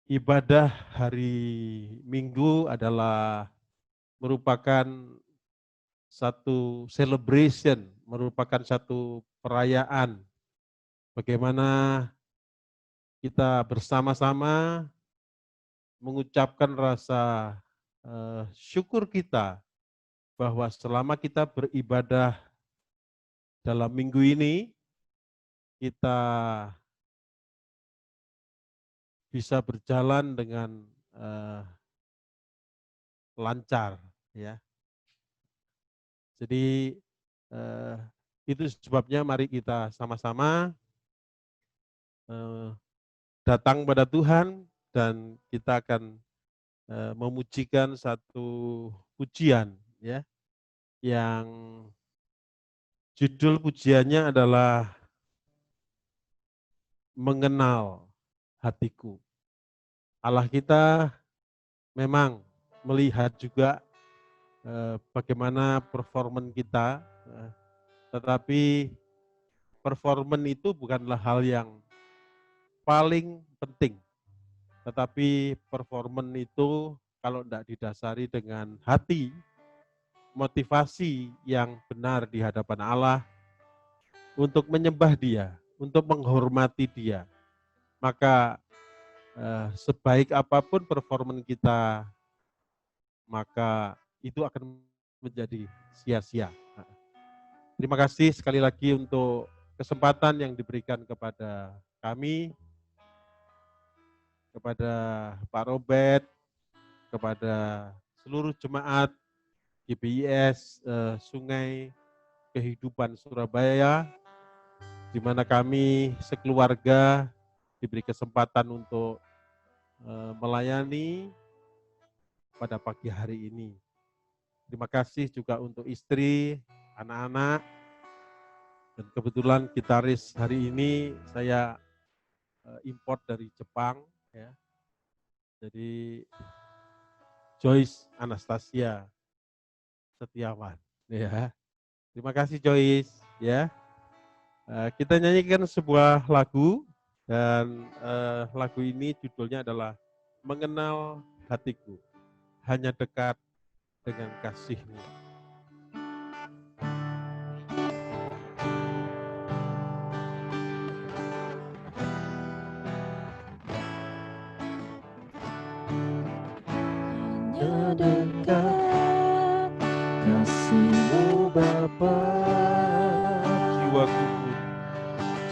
Ibadah hari Minggu adalah merupakan satu celebration, merupakan satu perayaan bagaimana kita bersama-sama mengucapkan rasa syukur kita bahwa selama kita beribadah dalam minggu ini, kita bisa berjalan dengan lancar, ya. Jadi eh, itu sebabnya mari kita sama-sama eh, datang pada Tuhan dan kita akan memujikan satu pujian, ya, yang judul pujiannya adalah Mengenal Hatiku. Allah kita memang melihat juga bagaimana performan kita, tetapi performan itu bukanlah hal yang paling penting. Tetapi performan itu kalau tidak didasari dengan hati, motivasi yang benar di hadapan Allah untuk menyembah Dia, untuk menghormati Dia, maka sebaik apapun performan kita, maka itu akan menjadi sia-sia. Terima kasih sekali lagi untuk kesempatan yang diberikan kepada kami, kepada Pak Robert, kepada seluruh jemaat GBIS Sungai Kehidupan Surabaya, di mana kami sekeluarga diberi kesempatan untuk melayani pada pagi hari ini. Terima kasih juga untuk istri, anak-anak, dan kebetulan gitaris hari ini saya import dari Jepang, ya. Jadi Joyce Anastasia Setiawan, ya. Terima kasih Joyce, ya. Kita nyanyikan sebuah lagu dan lagu ini judulnya adalah Mengenal Hatiku, hanya dekat dengan kasih-Mu. Hanya dekat kasih-Mu Bapa,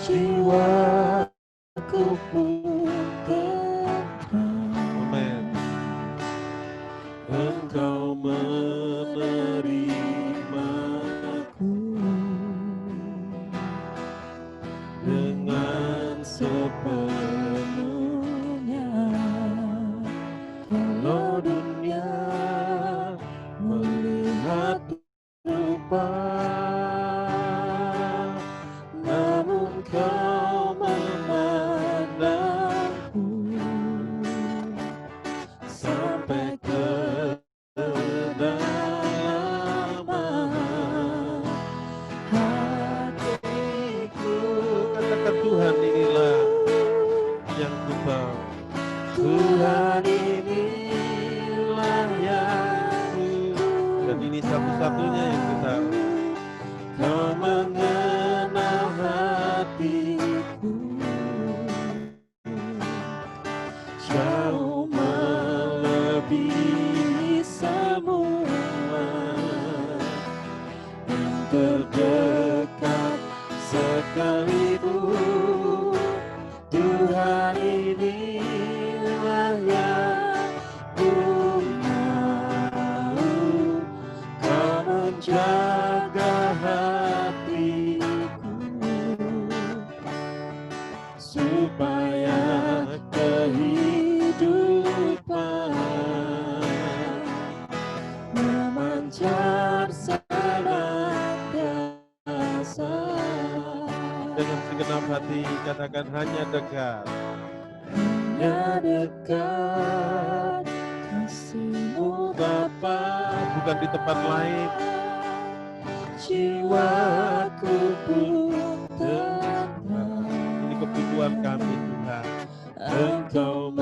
jiwaku pun tenteram. Amen. Engkau menerimaku dengan sepenuhnya. Walau dunia melihat rupa, namun kau memandangku sampai ke kedalaman hatiku. Katakan Tuhan, inilah yang ku tahu. Tuhan, inilah yang Dan ini satu-satunya yang kita Kau mengenal hatiku, jauh melebihi semua yang terdekat sekalipun. Tuhan, inilah yang ku mau. Kau menjaga hatiku supaya kehidupan memancar senantiasa. dengan segenap hati katakan hanya dekat. Hanya dekat kasih-Mu Bapa, Bukan di tempat lain. Jiwaku pun tenang. Ini kebutuhan kami Tuhan. Engkau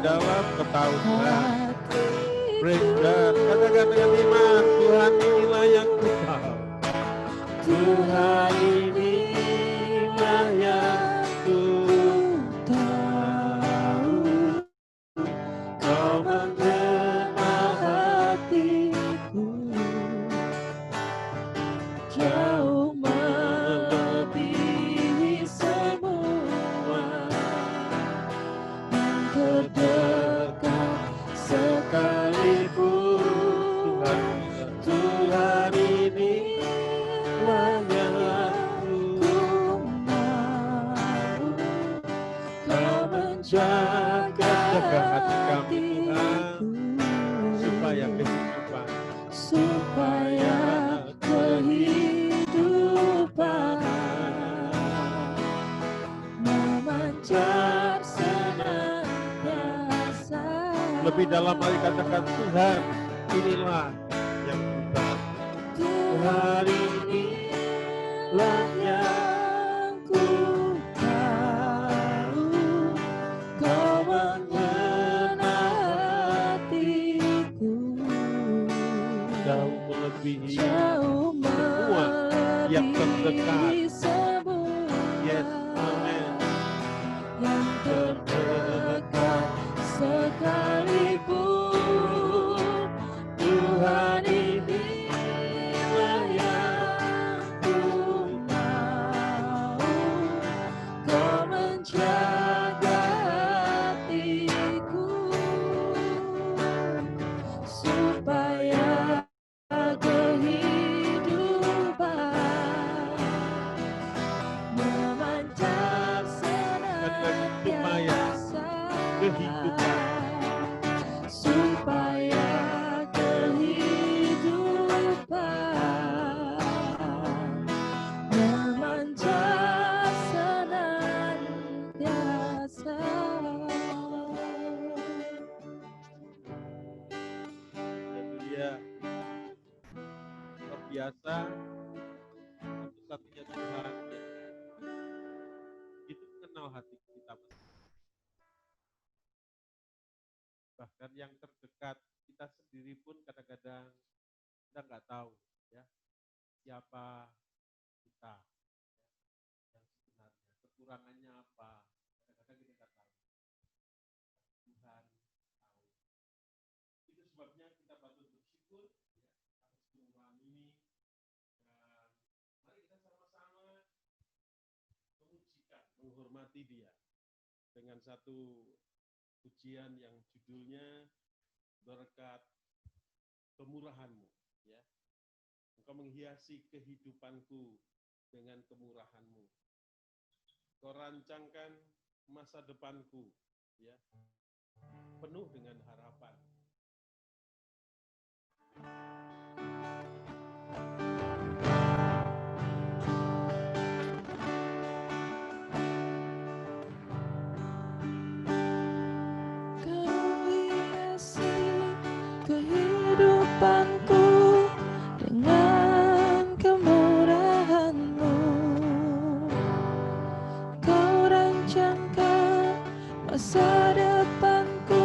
dalam ketauhan. Praise God. Katakan dengan iman, Tuhan inilah yang ku tahu. Tuhan inilah yang ku tahu. Kau mengenal hatiku, jauh melebihi semua yang terdekat sekalipun. Tuhan inilah yang ku mau. Kau menjaga hati kami Tuhan, supaya kehidupan memancar senantiasa. Lebih dalam lagi katakan, Tuhan inilah yang ku tahu. Tuhan inilah yang ku tahu. Kau mengenal hatiku, Jauh melebihi jauh semua yang terdekat. semua Yes, amen. yang terdekat sekalipun. Tuhan inilah yang ku mau. Kau menjaga hatiku, supaya kehidupan memancar senantiasa. Supaya kehidupan memancar senantiasa. Haleluya. Luar biasa. Satu-satunya Tuhan yang itu mengenal hati kita. Bahkan yang terdekat kita sendiri pun kadang-kadang kita nggak tahu ya siapa kita yang sebenarnya, kekurangannya apa. Kadang-kadang kita nggak tahu. Tuhan tahu. Itu sebabnya kita patut bersyukur ya, atas kemurahan ini. Dan mari kita sama-sama memujikan, menghormati Dia dengan satu pujian yang judulnya berkat kemurahan-Mu, ya. Engkau menghiasi kehidupanku dengan kemurahan-Mu. Kau rancangkan masa depanku, ya, penuh dengan harapan. Kau hiasi kehidupanku dengan kemurahan-Mu. Kau rancangkan masa depanku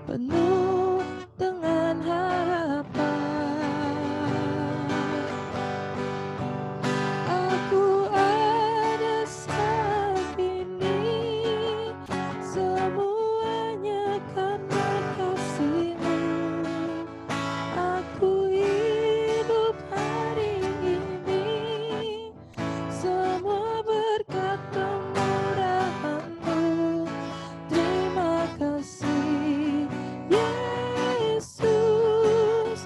penuh dengan harapan. Aku ada saat ini semuanya karena kasih-Mu. Aku hidup hari ini semua berkat kemurahan-Mu. Terima kasih Yesus,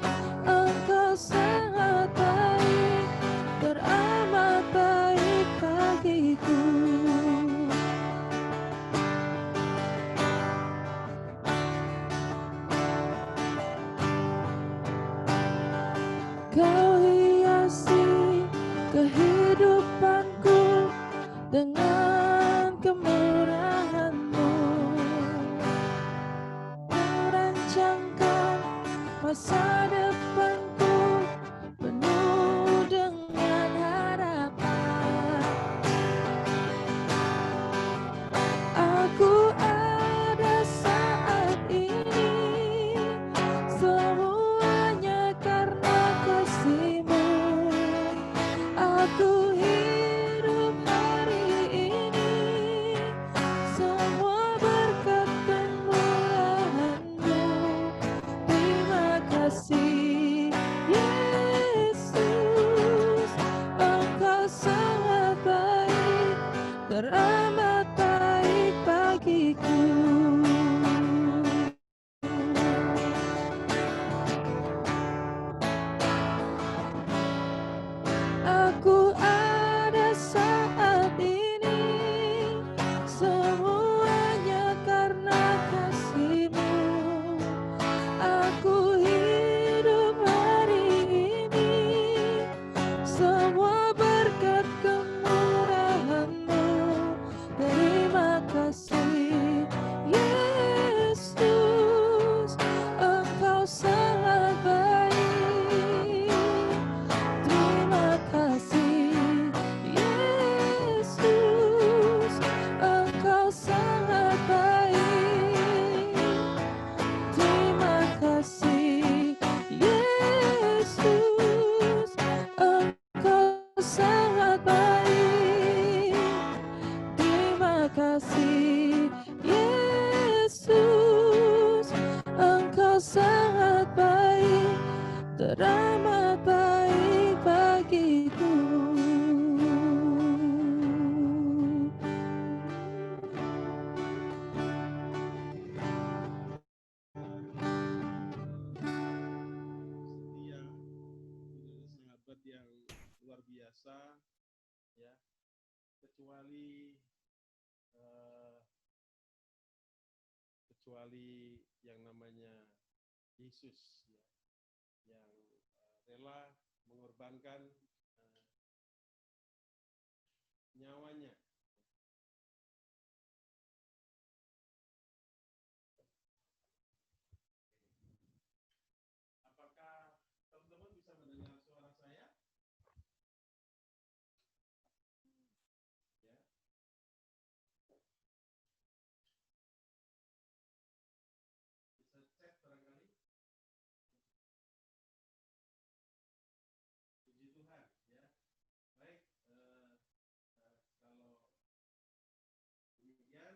Engkau sangat baik, teramat baik bagiku. Kau hiasi kehidupanku dengan kemurahan-Mu. Kau rancangkan masa depanku penuh dengan harapan. Aku ada saat kecuali yang namanya Yesus ya, yang rela mengorbankan nyawanya. Apakah teman-teman bisa mendengar suara saya? Ya. Bisa cek barangkali. Puji Tuhan ya. Baik, kalau demikian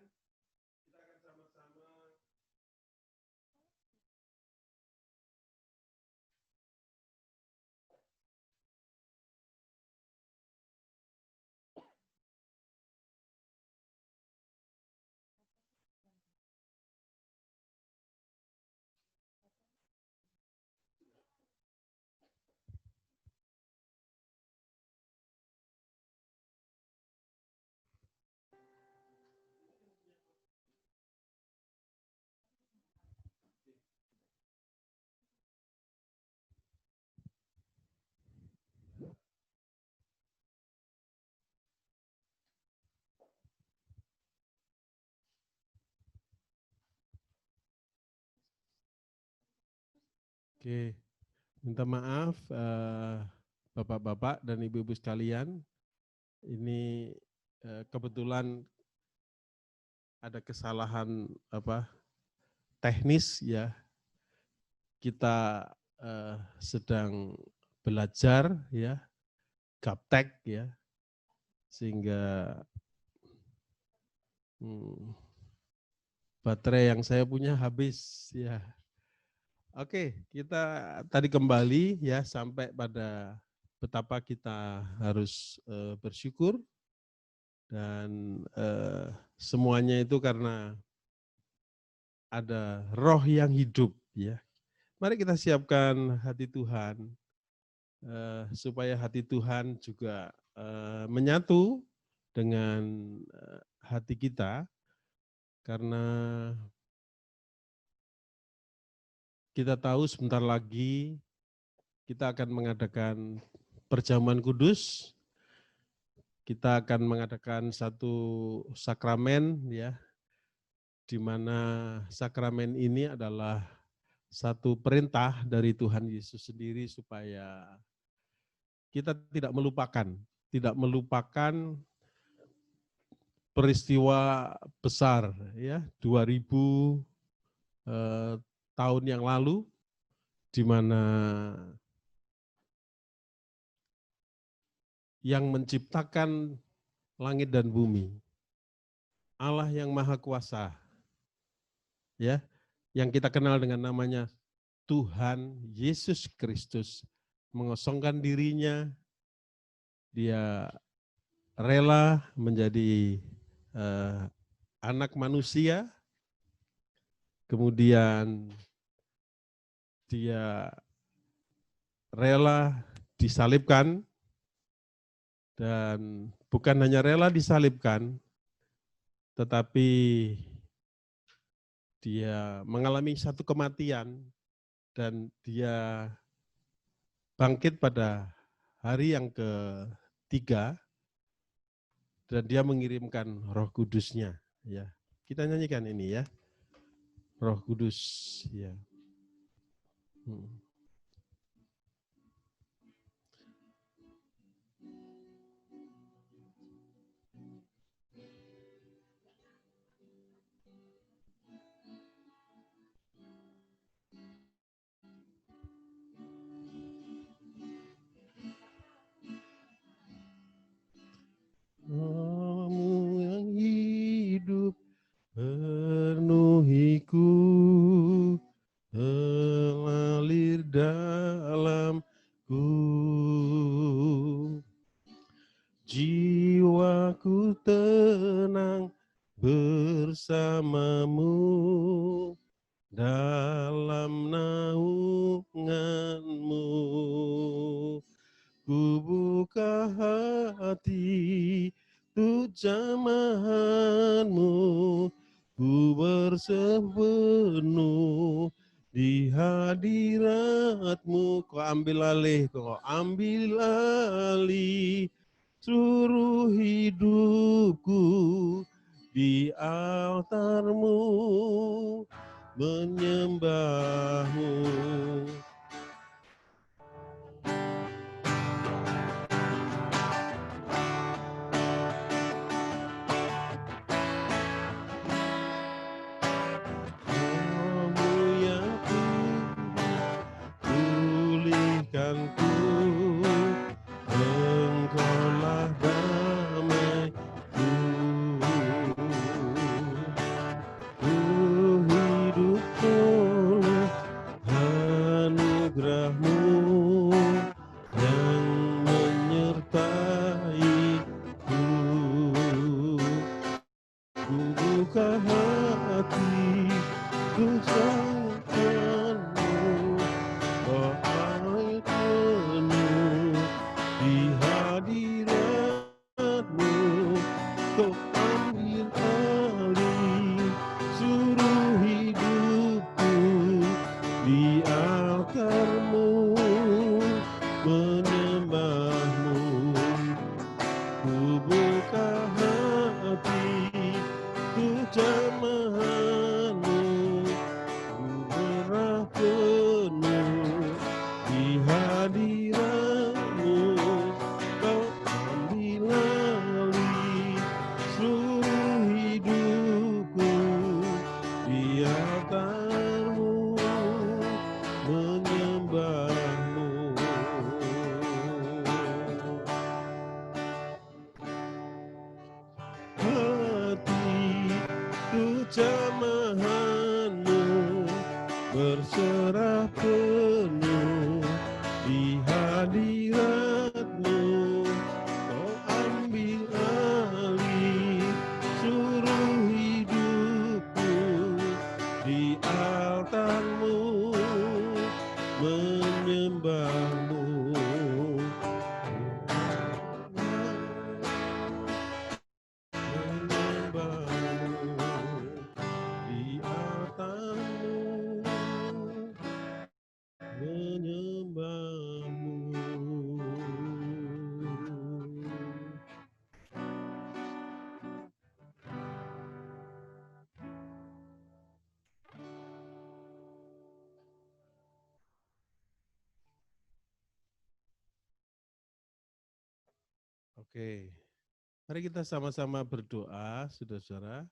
kita akan sama-sama Oke, minta maaf Bapak-bapak dan Ibu-ibu sekalian. Ini kebetulan ada kesalahan teknis ya. Kita sedang belajar ya, gaptek ya. Sehingga baterai yang saya punya habis ya. Oke, kita tadi kembali ya sampai pada betapa kita harus bersyukur dan semuanya itu karena ada roh yang hidup ya. Mari kita siapkan hati Tuhan supaya hati Tuhan juga menyatu dengan hati kita karena kita tahu sebentar lagi kita akan mengadakan perjamuan kudus. Kita akan mengadakan satu sakramen ya, di mana sakramen ini adalah satu perintah dari Tuhan Yesus sendiri supaya kita tidak melupakan peristiwa besar ya 2000 tahun yang lalu di mana yang menciptakan langit dan bumi, Allah yang Maha Kuasa, ya, yang kita kenal dengan namanya Tuhan Yesus Kristus, mengosongkan dirinya, dia rela menjadi anak manusia, kemudian dia rela disalibkan, dan bukan hanya rela disalibkan, tetapi dia mengalami satu kematian dan dia bangkit pada hari yang ketiga dan dia mengirimkan Roh Kudus-Nya. Ya, kita nyanyikan ini ya, Roh Kudus. Ya. Roh-Mu yang hidup penuhiku, mengalir dalamku, jiwaku tenang bersamamu dalam naungan-Mu. Ku buka hati untuk jamahanmu, ku bersembunyi di hadiratmu. Kau ambil alih, seluruh hidupku di altarmu, menyembahmu. Pulihkanku, Engkaulah damaiku. Hidup oleh anugerah-Mu yang menyertaiku. Ku buka hati untuk sanjunganmu, oh air penuh di hadirat-Mu. Kau ambil alih seluruh hidupku di altar-Mu, menyembah-Mu. Ku buka hati untuk jamahan-Mu, ku berah penuh di hadirat-Mu. Kau ambil alih seluruh hidupku di altar-Mu, menyembah-Mu. Hatiku jamahan-Mu, berserah penuh di hadirat-Mu. Kau ambil alih seluruh hidupku di altar-Mu, menyembah-Mu. Di altar-Mu, menyembah-Mu. Oke, mari kita sama-sama berdoa, saudara-saudara.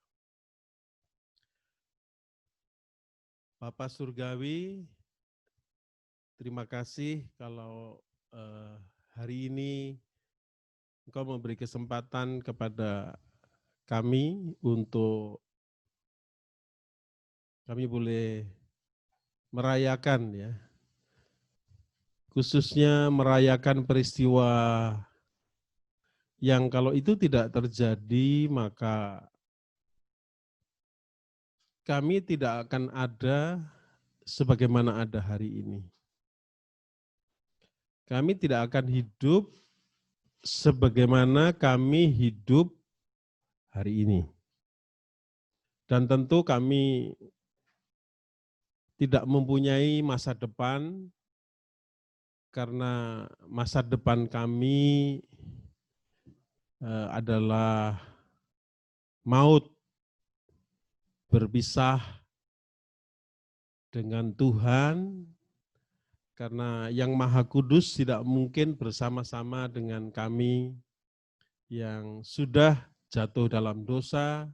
Bapa Surgawi, terima kasih kalau hari ini Engkau memberi kesempatan kepada kami untuk kami boleh merayakan, ya, khususnya merayakan peristiwa yang kalau itu tidak terjadi maka kami tidak akan ada sebagaimana ada hari ini. Kami tidak akan hidup sebagaimana kami hidup hari ini. Dan tentu kami tidak mempunyai masa depan karena masa depan kami adalah maut, berpisah dengan Tuhan, karena Yang Maha Kudus tidak mungkin bersama-sama dengan kami yang sudah jatuh dalam dosa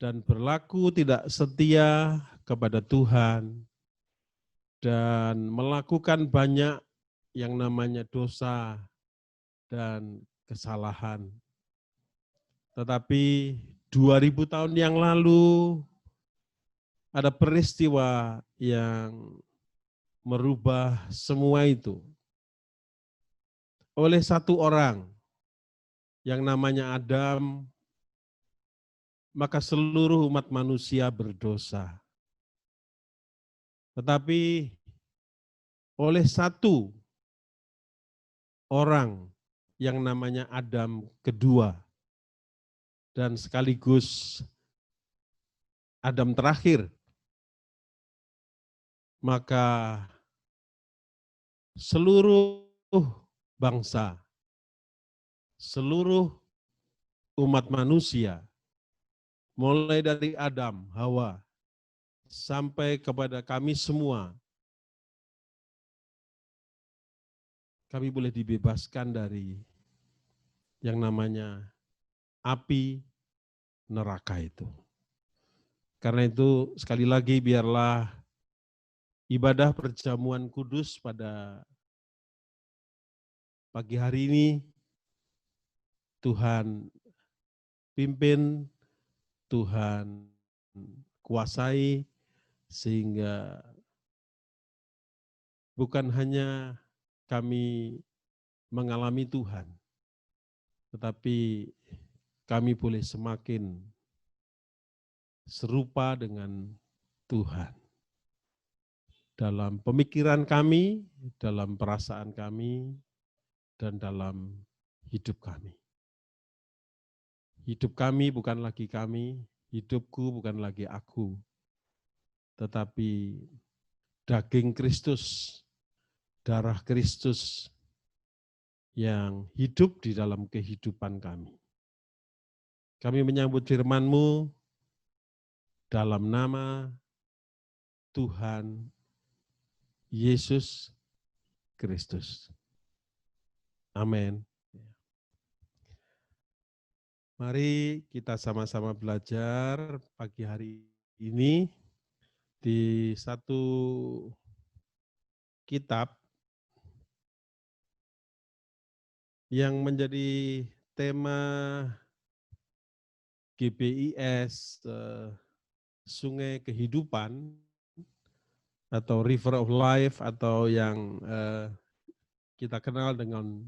dan berlaku tidak setia kepada Tuhan dan melakukan banyak yang namanya dosa dan kesalahan. Tetapi 2000 tahun yang lalu ada peristiwa yang merubah semua itu. Oleh satu orang yang namanya Adam, maka seluruh umat manusia berdosa. Tetapi oleh satu orang yang namanya Adam kedua, dan sekaligus Adam terakhir, maka seluruh bangsa, seluruh umat manusia, mulai dari Adam, Hawa, sampai kepada kami semua, kami boleh dibebaskan dari yang namanya api neraka itu. Karena itu sekali lagi biarlah ibadah perjamuan kudus pada pagi hari ini Tuhan pimpin, Tuhan kuasai, sehingga bukan hanya kami mengalami Tuhan, tetapi kami boleh semakin serupa dengan Tuhan. Dalam pemikiran kami, dalam perasaan kami, dan dalam hidup kami. Hidup kami bukan lagi kami, hidupku bukan lagi aku, tetapi daging Kristus, darah Kristus yang hidup di dalam kehidupan kami. Kami menyambut firman-Mu dalam nama Tuhan Yesus Kristus. Amin. Mari kita sama-sama belajar pagi hari ini di satu kitab yang menjadi tema GBIS Sungai Kehidupan atau River of Life atau yang kita kenal dengan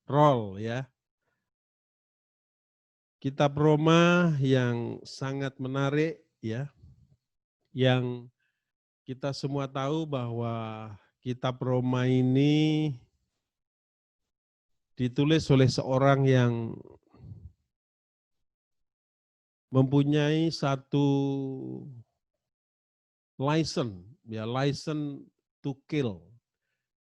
ROL ya. Kitab Roma yang sangat menarik ya. Yang kita semua tahu bahwa kitab Roma ini ditulis oleh seorang yang mempunyai satu license to kill.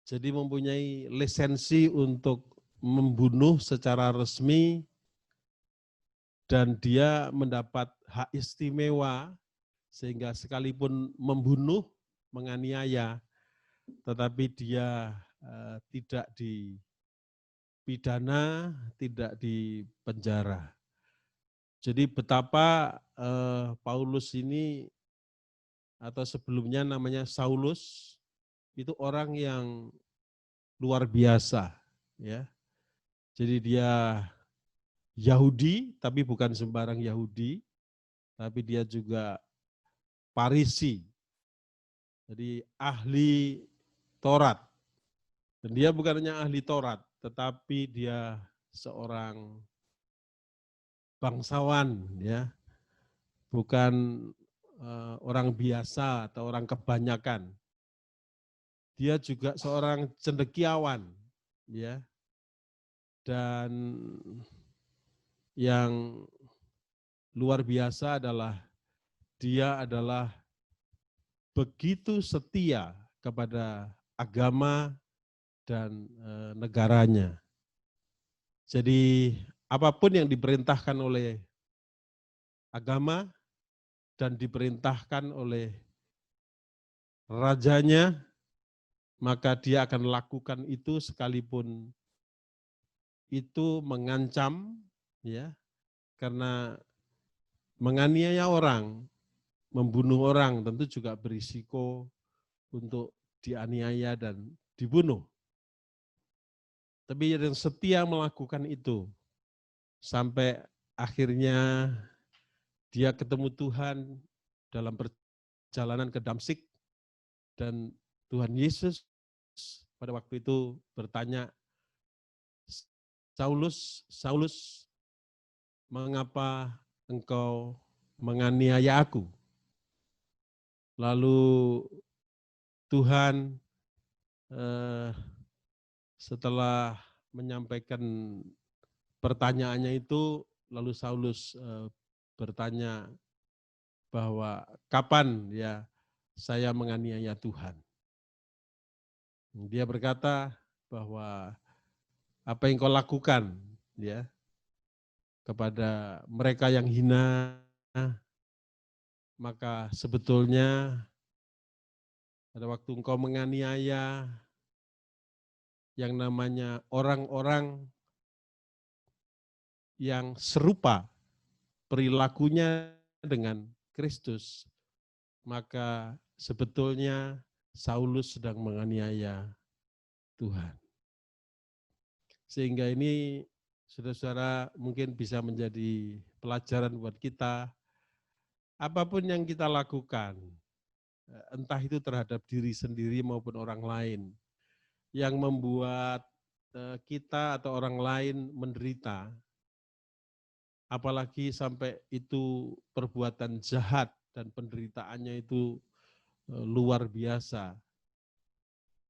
Jadi mempunyai lisensi untuk membunuh secara resmi dan dia mendapat hak istimewa sehingga sekalipun membunuh, menganiaya, tetapi dia tidak dipidana, tidak dipenjara. Jadi betapa Paulus ini atau sebelumnya namanya Saulus itu orang yang luar biasa ya. Jadi dia Yahudi tapi bukan sembarang Yahudi, tapi dia juga Farisi. Jadi ahli Taurat. Dan dia bukan hanya ahli Taurat, tetapi dia seorang bangsawan ya. Bukan orang biasa atau orang kebanyakan. Dia juga seorang cendekiawan, ya. Dan yang luar biasa adalah dia adalah begitu setia kepada agama dan negaranya. Jadi apapun yang diperintahkan oleh agama dan diperintahkan oleh rajanya, maka dia akan lakukan itu sekalipun itu mengancam, ya, karena menganiaya orang, membunuh orang tentu juga berisiko untuk dianiaya dan dibunuh. Tapi yang setia melakukan itu sampai akhirnya dia ketemu Tuhan dalam perjalanan ke Damsyik dan Tuhan Yesus pada waktu itu bertanya, Saulus, Saulus, mengapa engkau menganiaya aku? Lalu Tuhan setelah menyampaikan pertanyaannya itu, lalu Saulus bertanya bahwa kapan ya saya menganiaya Tuhan. Dia berkata bahwa apa yang kau lakukan ya kepada mereka yang hina, maka sebetulnya pada waktu engkau menganiaya yang namanya orang-orang yang serupa perilakunya dengan Kristus, maka sebetulnya Saulus sedang menganiaya Tuhan. Sehingga ini saudara-saudara mungkin bisa menjadi pelajaran buat kita. Apapun yang kita lakukan, entah itu terhadap diri sendiri maupun orang lain, yang membuat kita atau orang lain menderita, apalagi sampai itu perbuatan jahat dan penderitaannya itu luar biasa,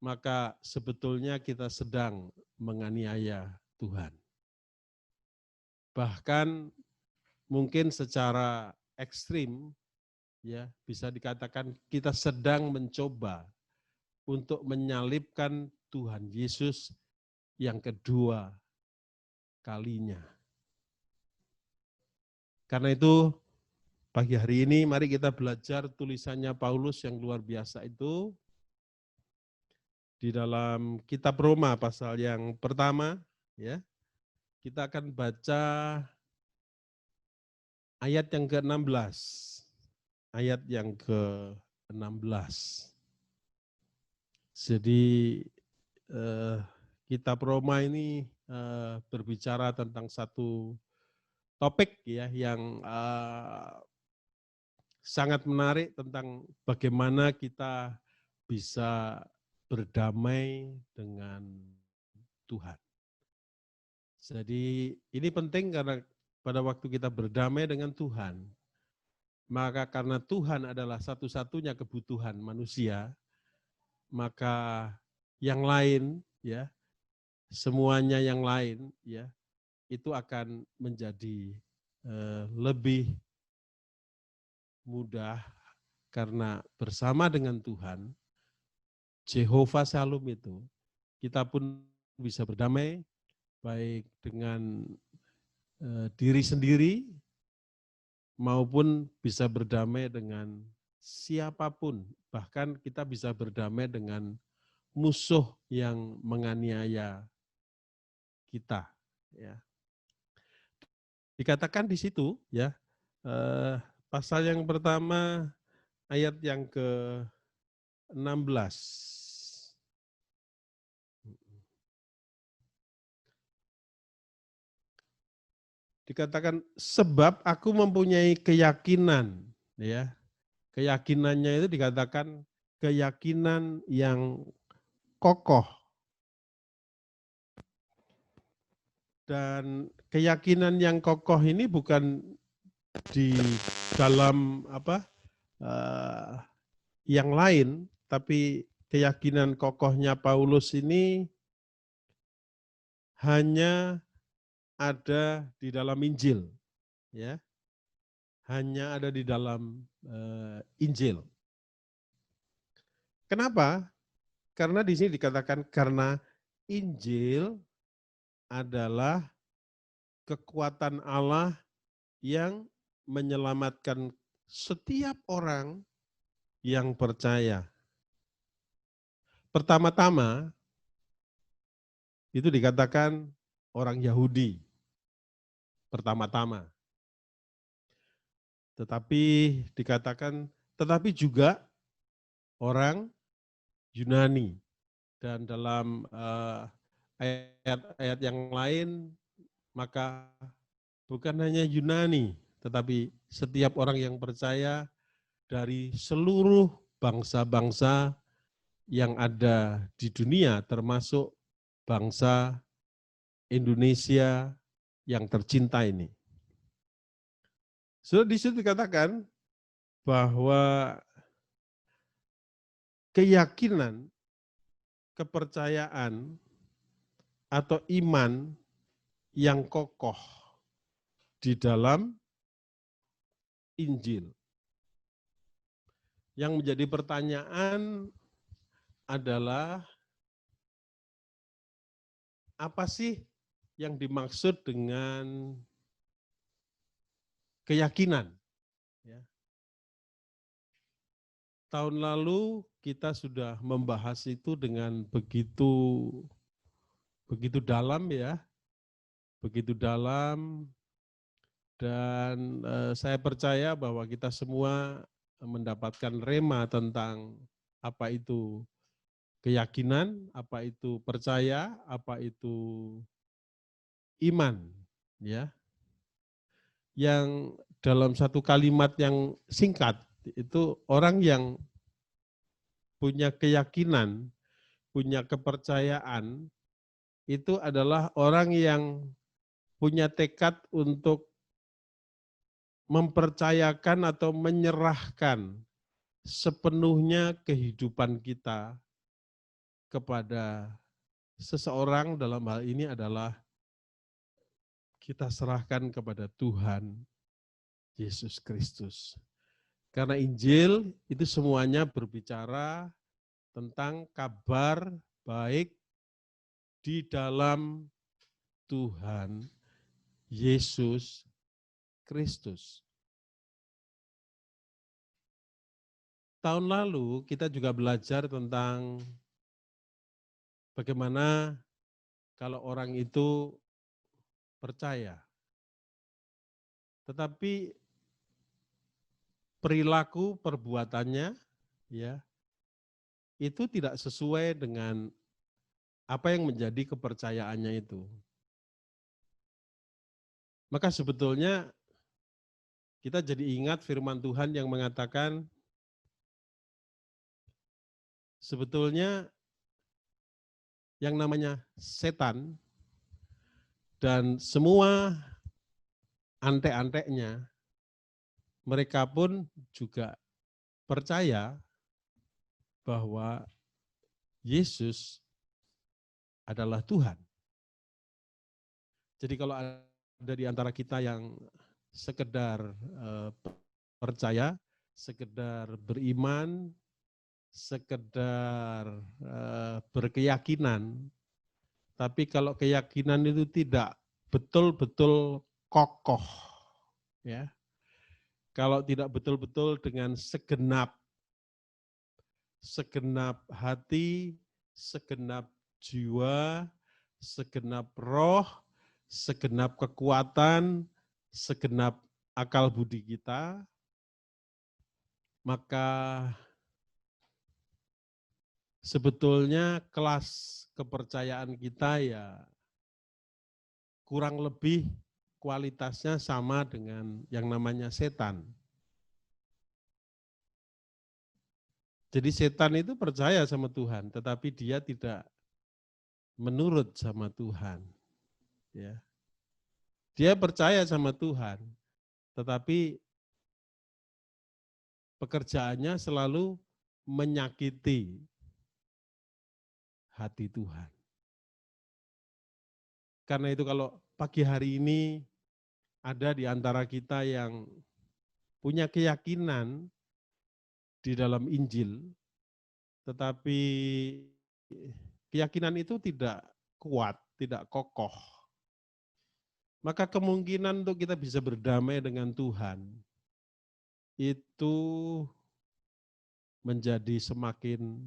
maka sebetulnya kita sedang menganiaya Tuhan. Bahkan mungkin secara ekstrim, ya bisa dikatakan kita sedang mencoba untuk menyalibkan Tuhan Yesus yang kedua kalinya. Karena itu pagi hari ini mari kita belajar tulisannya Paulus yang luar biasa itu di dalam kitab Roma pasal yang pertama, ya. Kita akan baca ayat yang ke-16. Ayat yang ke-16. Jadi kitab Roma ini berbicara tentang satu topik ya yang sangat menarik tentang bagaimana kita bisa berdamai dengan Tuhan. Jadi ini penting karena pada waktu kita berdamai dengan Tuhan, maka karena Tuhan adalah satu-satunya kebutuhan manusia, maka yang lain ya, semuanya yang lain ya, itu akan menjadi lebih mudah karena bersama dengan Tuhan, Jehovah Shalom itu, kita pun bisa berdamai baik dengan diri sendiri maupun bisa berdamai dengan siapapun. Bahkan kita bisa berdamai dengan musuh yang menganiaya kita. Ya. Dikatakan di situ, ya, pasal yang pertama ayat yang ke-16. Dikatakan sebab aku mempunyai keyakinan, ya. Keyakinannya itu dikatakan keyakinan yang kokoh. Dan keyakinan yang kokoh ini bukan di dalam yang lain, tapi keyakinan kokohnya Paulus ini hanya ada di dalam Injil, ya, hanya ada di dalam Injil. Kenapa? Karena di sini dikatakan karena Injil adalah kekuatan Allah yang menyelamatkan setiap orang yang percaya. Pertama-tama itu dikatakan orang Yahudi. Pertama-tama. Tetapi dikatakan, tetapi juga orang Yunani. Dan dalam ayat-ayat yang lain, maka bukan hanya Yunani, tetapi setiap orang yang percaya dari seluruh bangsa-bangsa yang ada di dunia, termasuk bangsa Indonesia yang tercinta ini. Sudah di situ dikatakan bahwa keyakinan, kepercayaan, atau iman yang kokoh di dalam Injil. Yang menjadi pertanyaan adalah apa sih yang dimaksud dengan keyakinan? Ya. Tahun lalu kita sudah membahas itu dengan begitu dalam ya, begitu dalam, dan saya percaya bahwa kita semua mendapatkan rema tentang apa itu keyakinan, apa itu percaya, apa itu iman, ya. Yang dalam satu kalimat yang singkat itu orang yang punya keyakinan, punya kepercayaan, itu adalah orang yang punya tekad untuk mempercayakan atau menyerahkan sepenuhnya kehidupan kita kepada seseorang, dalam hal ini adalah kita serahkan kepada Tuhan Yesus Kristus. Karena Injil itu semuanya berbicara tentang kabar baik di dalam Tuhan Yesus Kristus. Tahun lalu kita juga belajar tentang bagaimana kalau orang itu percaya, tetapi perilaku perbuatannya ya itu tidak sesuai dengan apa yang menjadi kepercayaannya itu. Maka sebetulnya kita jadi ingat firman Tuhan yang mengatakan sebetulnya yang namanya setan dan semua antek-anteknya, mereka pun juga percaya bahwa Yesus adalah Tuhan. Jadi kalau ada di antara kita yang sekedar percaya, sekedar beriman, sekedar berkeyakinan, tapi kalau keyakinan itu tidak betul-betul kokoh, ya, kalau tidak betul-betul dengan segenap hati, segenap jiwa, segenap roh, segenap kekuatan, segenap akal budi kita, maka sebetulnya kelas kepercayaan kita ya kurang lebih kualitasnya sama dengan yang namanya setan. Jadi setan itu percaya sama Tuhan, tetapi dia tidak menurut sama Tuhan. Ya. Dia percaya sama Tuhan, tetapi pekerjaannya selalu menyakiti hati Tuhan. Karena itu kalau pagi hari ini ada di antara kita yang punya keyakinan di dalam Injil, tetapi keyakinan itu tidak kuat, tidak kokoh, maka kemungkinan untuk kita bisa berdamai dengan Tuhan itu menjadi semakin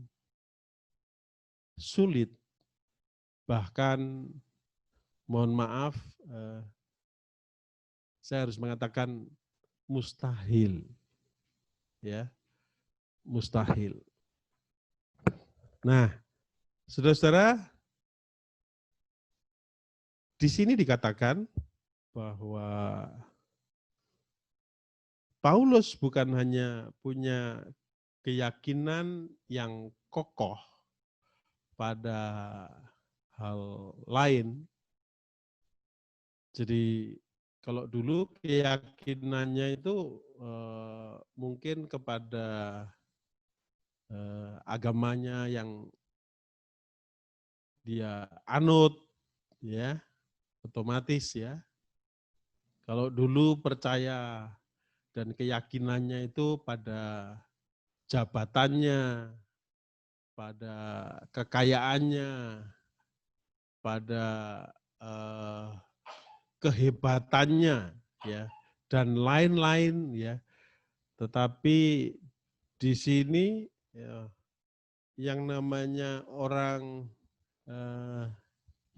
sulit, bahkan mohon maaf, saya harus mengatakan mustahil, ya, mustahil. Nah, saudara-saudara, di sini dikatakan bahwa Paulus bukan hanya punya keyakinan yang kokoh pada hal lain. Jadi kalau dulu keyakinannya itu mungkin kepada agamanya yang dia anut, ya, otomatis ya. Kalau dulu percaya dan keyakinannya itu pada jabatannya, pada kekayaannya, pada eh, kehebatannya, ya, dan lain-lain, ya. Tetapi di sini ya, yang namanya orang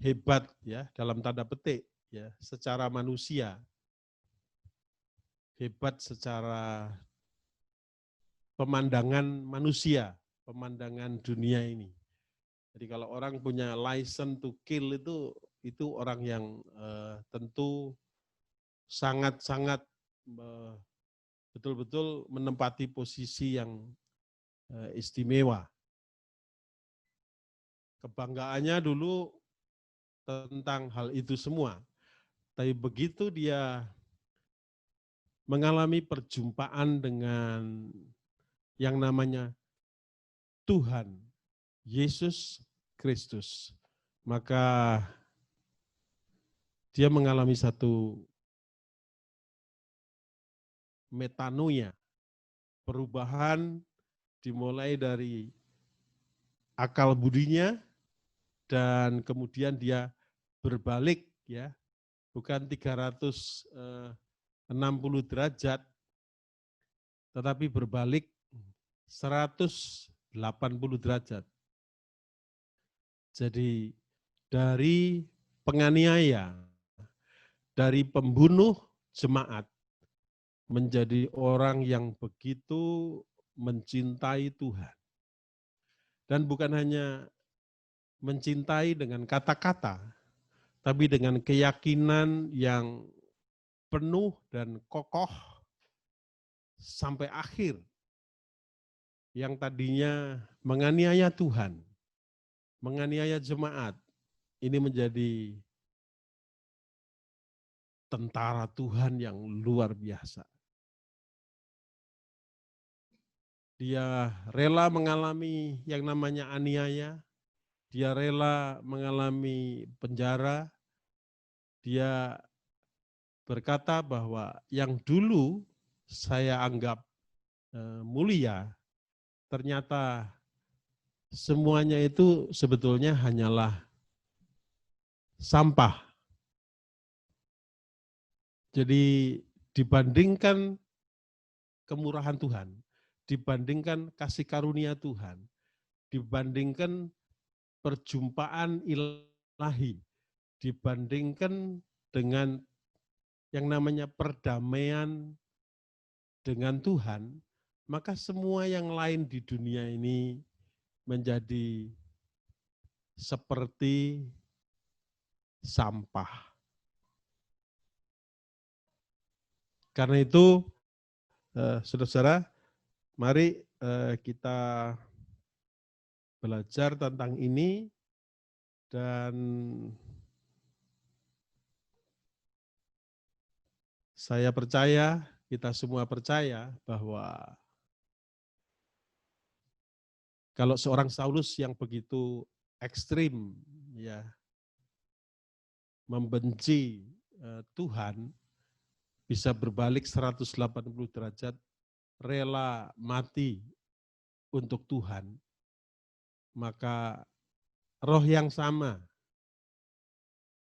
hebat, ya, dalam tanda petik, ya, secara manusia, hebat secara pemandangan manusia, pemandangan dunia ini. Jadi kalau orang punya license to kill itu orang yang tentu sangat-sangat betul-betul menempati posisi yang istimewa. Kebanggaannya dulu tentang hal itu semua. Tapi begitu dia mengalami perjumpaan dengan yang namanya Tuhan Yesus Kristus, maka dia mengalami satu metanoia, perubahan dimulai dari akal budinya dan kemudian dia berbalik, ya, bukan 360 derajat, tetapi berbalik 180 derajat. Jadi dari penganiaya, dari pembunuh jemaat, menjadi orang yang begitu mencintai Tuhan. Dan bukan hanya mencintai dengan kata-kata, tapi dengan keyakinan yang penuh dan kokoh sampai akhir. Yang tadinya menganiaya Tuhan, menganiaya jemaat, ini menjadi tentara Tuhan yang luar biasa. Dia rela mengalami yang namanya aniaya, dia rela mengalami penjara, dia berkata bahwa yang dulu saya anggap mulia, ternyata semuanya itu sebetulnya hanyalah sampah. Jadi dibandingkan kemurahan Tuhan, dibandingkan kasih karunia Tuhan, dibandingkan perjumpaan ilahi, dibandingkan dengan yang namanya perdamaian dengan Tuhan, maka semua yang lain di dunia ini menjadi seperti sampah. Karena itu, saudara-saudara, mari kita belajar tentang ini dan saya percaya, kita semua percaya bahwa kalau seorang Saulus yang begitu ekstrim, ya, membenci Tuhan, bisa berbalik 180 derajat, rela mati untuk Tuhan, maka roh yang sama,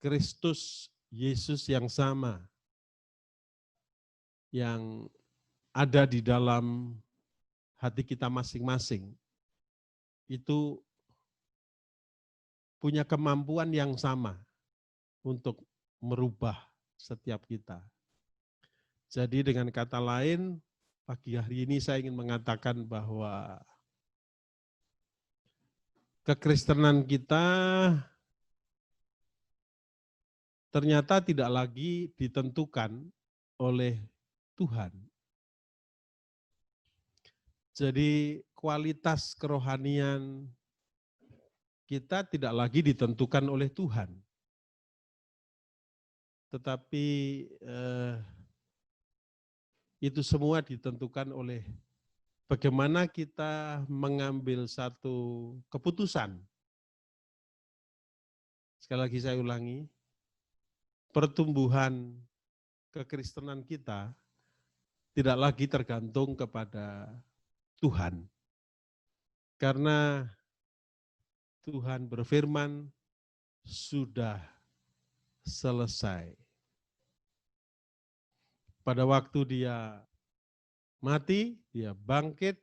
Kristus Yesus yang sama, yang ada di dalam hati kita masing-masing, itu punya kemampuan yang sama untuk merubah setiap kita. Jadi dengan kata lain, pagi hari ini saya ingin mengatakan bahwa kekristenan kita ternyata tidak lagi ditentukan oleh Tuhan. Jadi kualitas kerohanian kita tidak lagi ditentukan oleh Tuhan. Tetapi itu semua ditentukan oleh bagaimana kita mengambil satu keputusan. Sekali lagi saya ulangi, pertumbuhan kekristenan kita tidak lagi tergantung kepada Tuhan. Karena Tuhan berfirman, sudah selesai. Pada waktu dia mati, dia bangkit,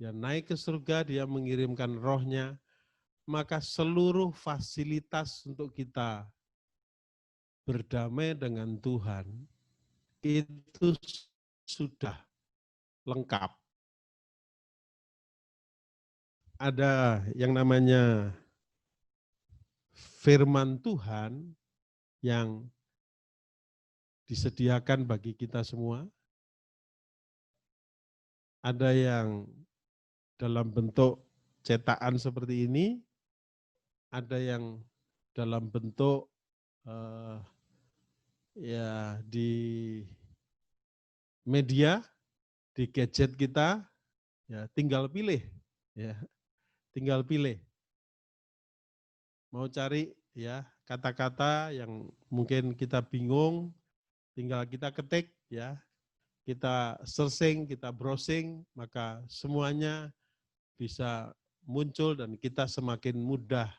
dia naik ke surga, dia mengirimkan rohnya, maka seluruh fasilitas untuk kita berdamai dengan Tuhan itu sudah lengkap. Ada yang namanya firman Tuhan yang disediakan bagi kita semua. Ada yang dalam bentuk cetakan seperti ini, ada yang dalam bentuk ya di media, di gadget kita, ya tinggal pilih, ya tinggal pilih. Mau cari ya kata-kata yang mungkin kita bingung, tinggal kita ketik, ya kita searching, kita browsing, maka semuanya bisa muncul dan kita semakin mudah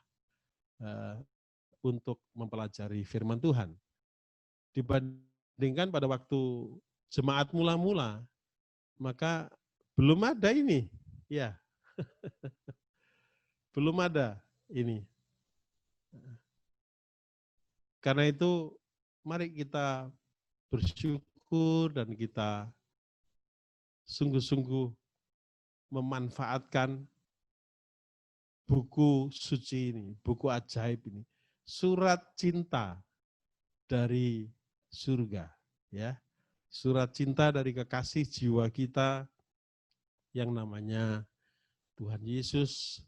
untuk mempelajari firman Tuhan. Dibandingkan pada waktu jemaat mula-mula, maka belum ada ini, ya, belum ada ini. Karena itu, mari kita bersyukur dan kita sungguh-sungguh memanfaatkan buku suci ini, buku ajaib ini, surat cinta dari surga, ya, surat cinta dari kekasih jiwa kita yang namanya Tuhan Yesus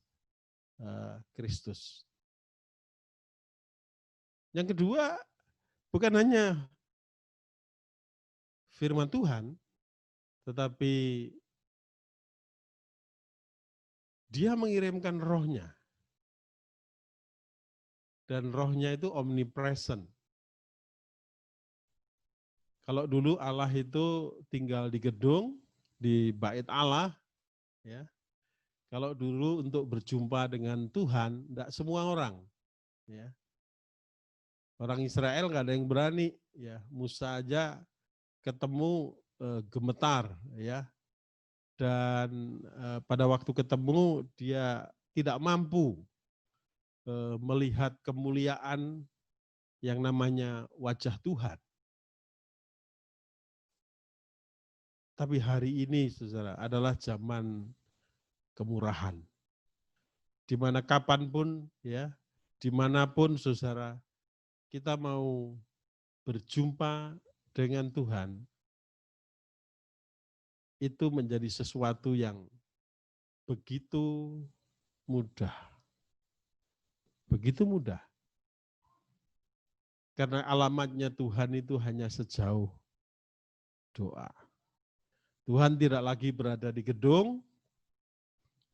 Kristus. Yang kedua, bukan hanya firman Tuhan, tetapi Dia mengirimkan rohnya. Dan rohnya itu omnipresent. Kalau dulu Allah itu tinggal di gedung, di bait Allah, ya. Kalau dulu untuk berjumpa dengan Tuhan, tidak semua orang, ya. Orang Israel nggak ada yang berani, ya. Musa aja ketemu gemetar, ya. Dan pada waktu ketemu dia tidak mampu melihat kemuliaan yang namanya wajah Tuhan. Tapi hari ini, saudara, adalah zaman kemurahan. Di mana kapanpun, ya, dimanapun, saudara, kita mau berjumpa dengan Tuhan, itu menjadi sesuatu yang begitu mudah. Begitu mudah. Karena alamatnya Tuhan itu hanya sejauh doa. Tuhan tidak lagi berada di gedung,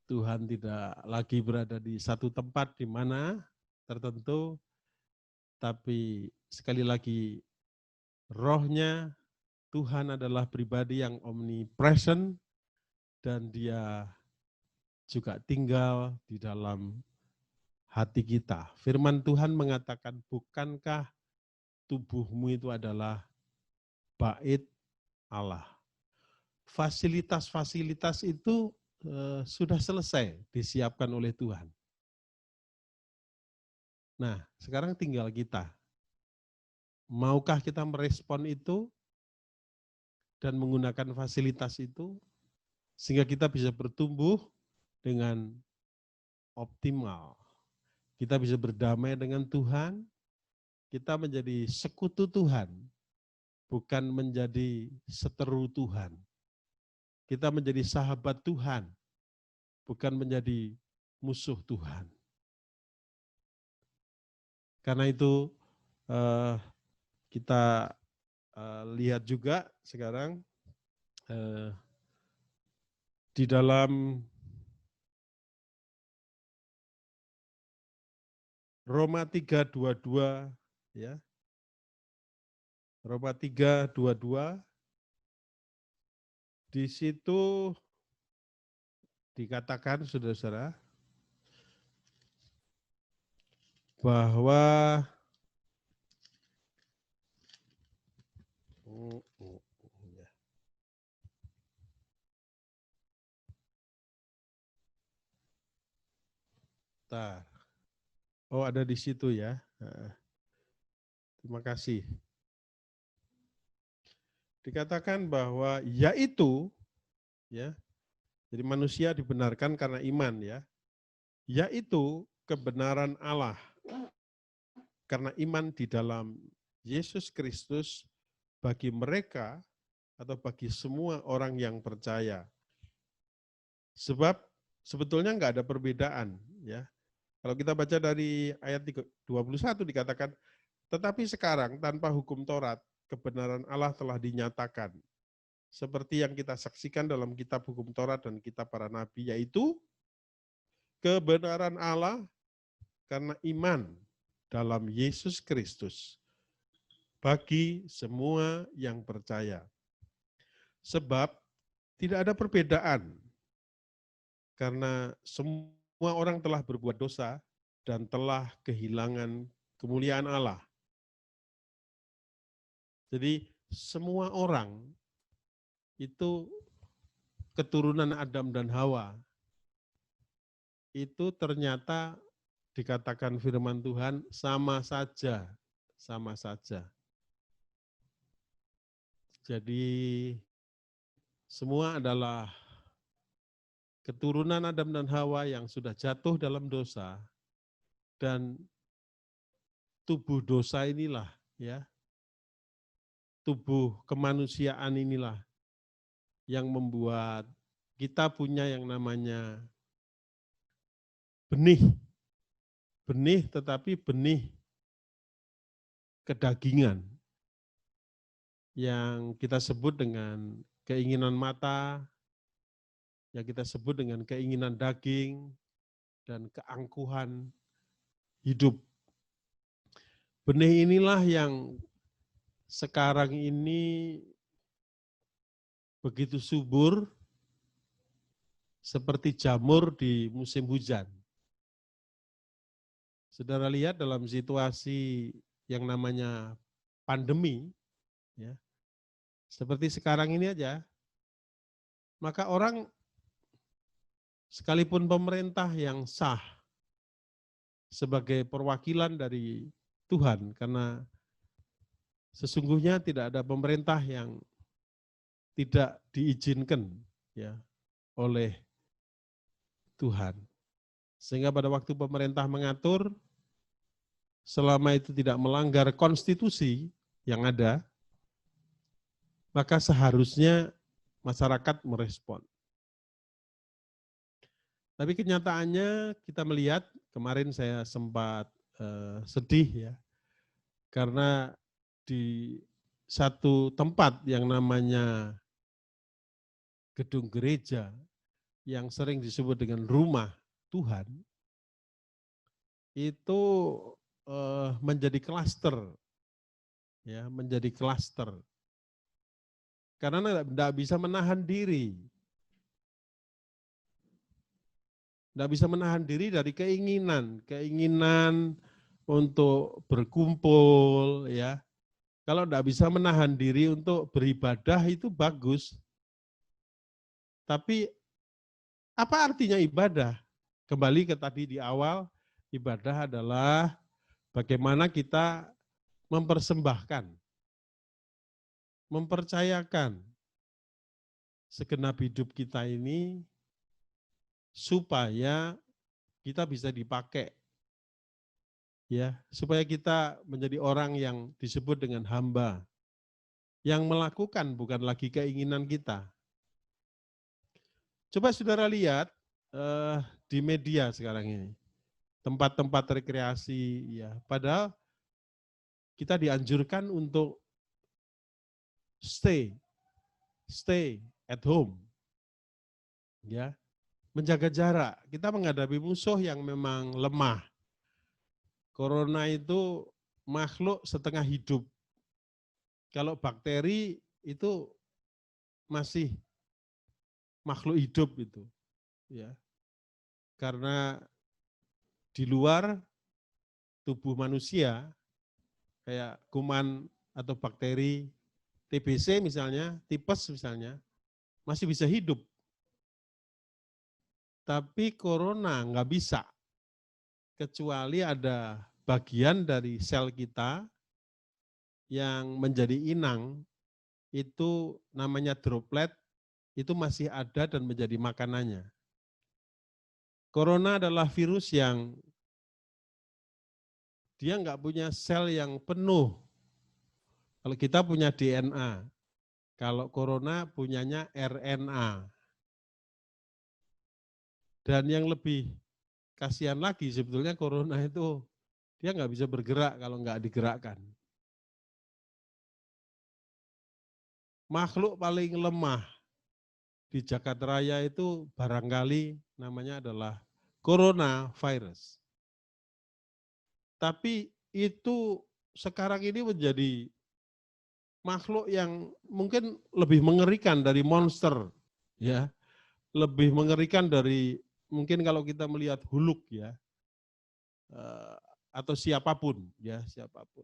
Tuhan tidak lagi berada di satu tempat di mana tertentu, tapi sekali lagi rohnya Tuhan adalah pribadi yang omnipresent dan dia juga tinggal di dalam hati kita. Firman Tuhan mengatakan, bukankah tubuhmu itu adalah bait Allah. Fasilitas-fasilitas itu sudah selesai disiapkan oleh Tuhan. Nah, sekarang tinggal kita. Maukah kita merespon itu dan menggunakan fasilitas itu sehingga kita bisa bertumbuh dengan optimal. Kita bisa berdamai dengan Tuhan, kita menjadi sekutu Tuhan, bukan menjadi seteru Tuhan. Kita menjadi sahabat Tuhan, bukan menjadi musuh Tuhan. Karena itu kita lihat juga sekarang di dalam Roma 3:22, ya. Roma 3:22. Di situ dikatakan, saudara-saudara, bahwa ada di situ ya. Terima kasih. Dikatakan bahwa yaitu, ya, jadi manusia dibenarkan karena iman, ya, yaitu kebenaran Allah karena iman di dalam Yesus Kristus bagi mereka atau bagi semua orang yang percaya. Sebab sebetulnya nggak ada perbedaan, ya. Kalau kita baca dari ayat 21 dikatakan, tetapi sekarang tanpa hukum Taurat, kebenaran Allah telah dinyatakan. Seperti yang kita saksikan dalam kitab hukum Taurat dan kitab para nabi, yaitu kebenaran Allah karena iman dalam Yesus Kristus bagi semua yang percaya. Sebab tidak ada perbedaan, karena semua orang telah berbuat dosa dan telah kehilangan kemuliaan Allah. Jadi semua orang itu keturunan Adam dan Hawa, itu ternyata dikatakan firman Tuhan sama saja. Jadi semua adalah keturunan Adam dan Hawa yang sudah jatuh dalam dosa, dan tubuh dosa inilah, ya, tubuh kemanusiaan inilah yang membuat kita punya yang namanya benih, tetapi benih kedagingan yang kita sebut dengan keinginan mata, yang kita sebut dengan keinginan daging dan keangkuhan hidup. Benih inilah yang sekarang ini begitu subur seperti jamur di musim hujan. Saudara lihat dalam situasi yang namanya pandemi, ya, seperti sekarang ini aja, maka orang, sekalipun pemerintah yang sah sebagai perwakilan dari Tuhan, karena sesungguhnya tidak ada pemerintah yang tidak diizinkan, ya, oleh Tuhan. Sehingga pada waktu pemerintah mengatur, selama itu tidak melanggar konstitusi yang ada, maka seharusnya masyarakat merespon. Tapi kenyataannya kita melihat, kemarin saya sempat sedih, ya, karena di satu tempat yang namanya gedung gereja yang sering disebut dengan rumah Tuhan, itu menjadi klaster, ya, menjadi klaster. Karena tidak bisa menahan diri. Tidak bisa menahan diri dari keinginan untuk berkumpul, ya. Kalau tidak bisa menahan diri untuk beribadah itu bagus. Tapi apa artinya ibadah? Kembali ke tadi di awal, ibadah adalah bagaimana kita mempersembahkan, mempercayakan segenap hidup kita ini supaya kita bisa dipakai, ya, supaya kita menjadi orang yang disebut dengan hamba, yang melakukan bukan lagi keinginan kita. Coba saudara lihat di media sekarang ini, tempat-tempat rekreasi, ya, padahal kita dianjurkan untuk stay at home, ya, menjaga jarak. Kita menghadapi musuh yang memang lemah. Corona itu makhluk setengah hidup, Kalau bakteri itu masih makhluk hidup itu, ya. Karena di luar tubuh manusia kayak kuman atau bakteri TBC misalnya, tipes misalnya, masih bisa hidup. Tapi corona nggak bisa, kecuali ada bagian dari sel kita yang menjadi inang, itu namanya droplet, itu masih ada dan menjadi makanannya. Corona adalah virus yang dia nggak punya sel yang penuh. Kalau kita punya DNA, kalau corona punyanya RNA. Dan yang lebih kasihan lagi sebetulnya corona itu dia nggak bisa bergerak kalau nggak digerakkan. Makhluk paling lemah di Jagat Raya itu barangkali namanya adalah coronavirus. Tapi itu sekarang ini menjadi makhluk yang mungkin lebih mengerikan dari monster, ya, lebih mengerikan dari mungkin kalau kita melihat Huluk, ya, atau siapapun, ya, siapapun.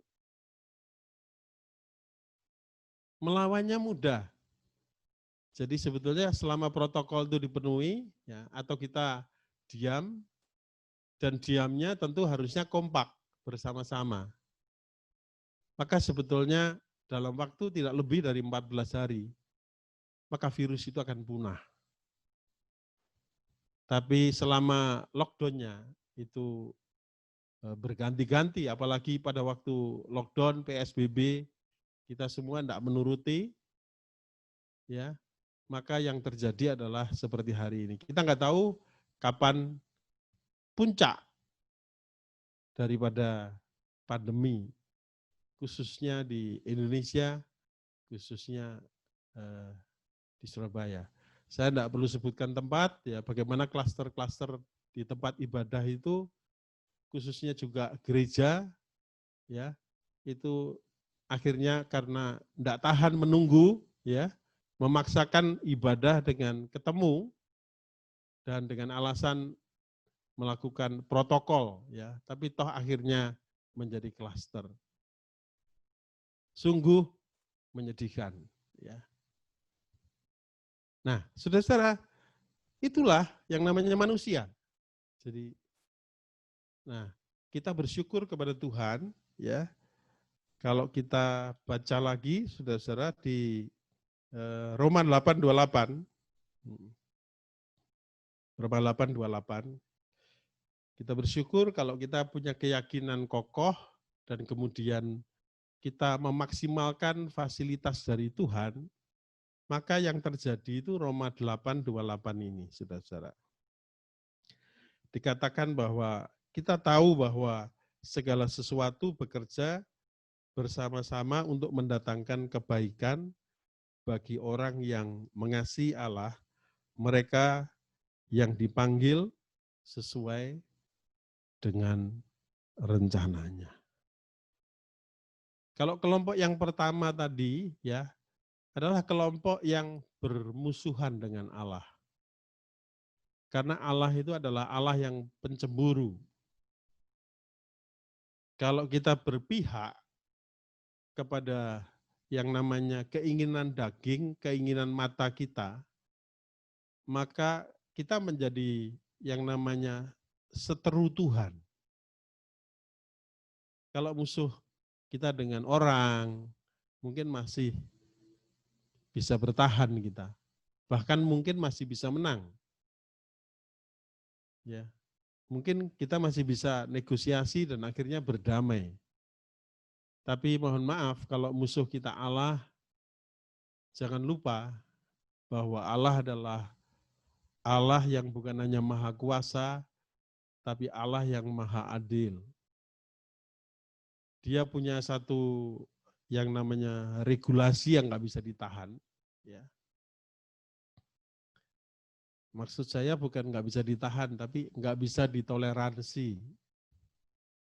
Melawannya mudah. Jadi sebetulnya selama protokol itu dipenuhi, ya, atau kita diam, dan diamnya tentu harusnya kompak bersama-sama. Maka sebetulnya dalam waktu tidak lebih dari 14 hari, maka virus itu akan punah. Tapi selama lockdown-nya itu berganti-ganti, apalagi pada waktu lockdown PSBB, kita semua tidak menuruti, ya, maka yang terjadi adalah seperti hari ini. Kita nggak tahu kapan puncak daripada pandemi, khususnya di Indonesia, khususnya di Surabaya. Saya tidak perlu sebutkan tempat, ya, bagaimana klaster-klaster di tempat ibadah itu, khususnya juga gereja, ya, itu akhirnya karena tidak tahan menunggu, ya, memaksakan ibadah dengan ketemu dan dengan alasan melakukan protokol, ya, tapi toh akhirnya menjadi klaster. Sungguh menyedihkan, ya. Nah, saudara-saudara, itulah yang namanya manusia. Jadi, nah, kita bersyukur kepada Tuhan, ya. Kalau kita baca lagi, saudara-saudara, di Roma 8:28, Roma 8:28, kita bersyukur kalau kita punya keyakinan kokoh dan kemudian kita memaksimalkan fasilitas dari Tuhan, maka yang terjadi itu Roma 8:28 ini, saudara-saudara. Dikatakan bahwa kita tahu bahwa segala sesuatu bekerja bersama-sama untuk mendatangkan kebaikan bagi orang yang mengasihi Allah, mereka yang dipanggil sesuai dengan rencananya. Kalau kelompok yang pertama tadi, ya, adalah kelompok yang bermusuhan dengan Allah. Karena Allah itu adalah Allah yang pencemburu. Kalau kita berpihak kepada yang namanya keinginan daging, keinginan mata kita, maka kita menjadi yang namanya seteru Tuhan. Kalau musuh kita dengan orang, mungkin masih bisa bertahan kita. Bahkan mungkin masih bisa menang. Ya. Mungkin kita masih bisa negosiasi dan akhirnya berdamai. Tapi mohon maaf kalau musuh kita Allah, jangan lupa bahwa Allah adalah Allah yang bukan hanya maha kuasa, tapi Allah yang maha adil. Dia punya satu yang namanya regulasi yang nggak bisa ditahan. Ya. Maksud saya bukan nggak bisa ditahan, tapi nggak bisa ditoleransi.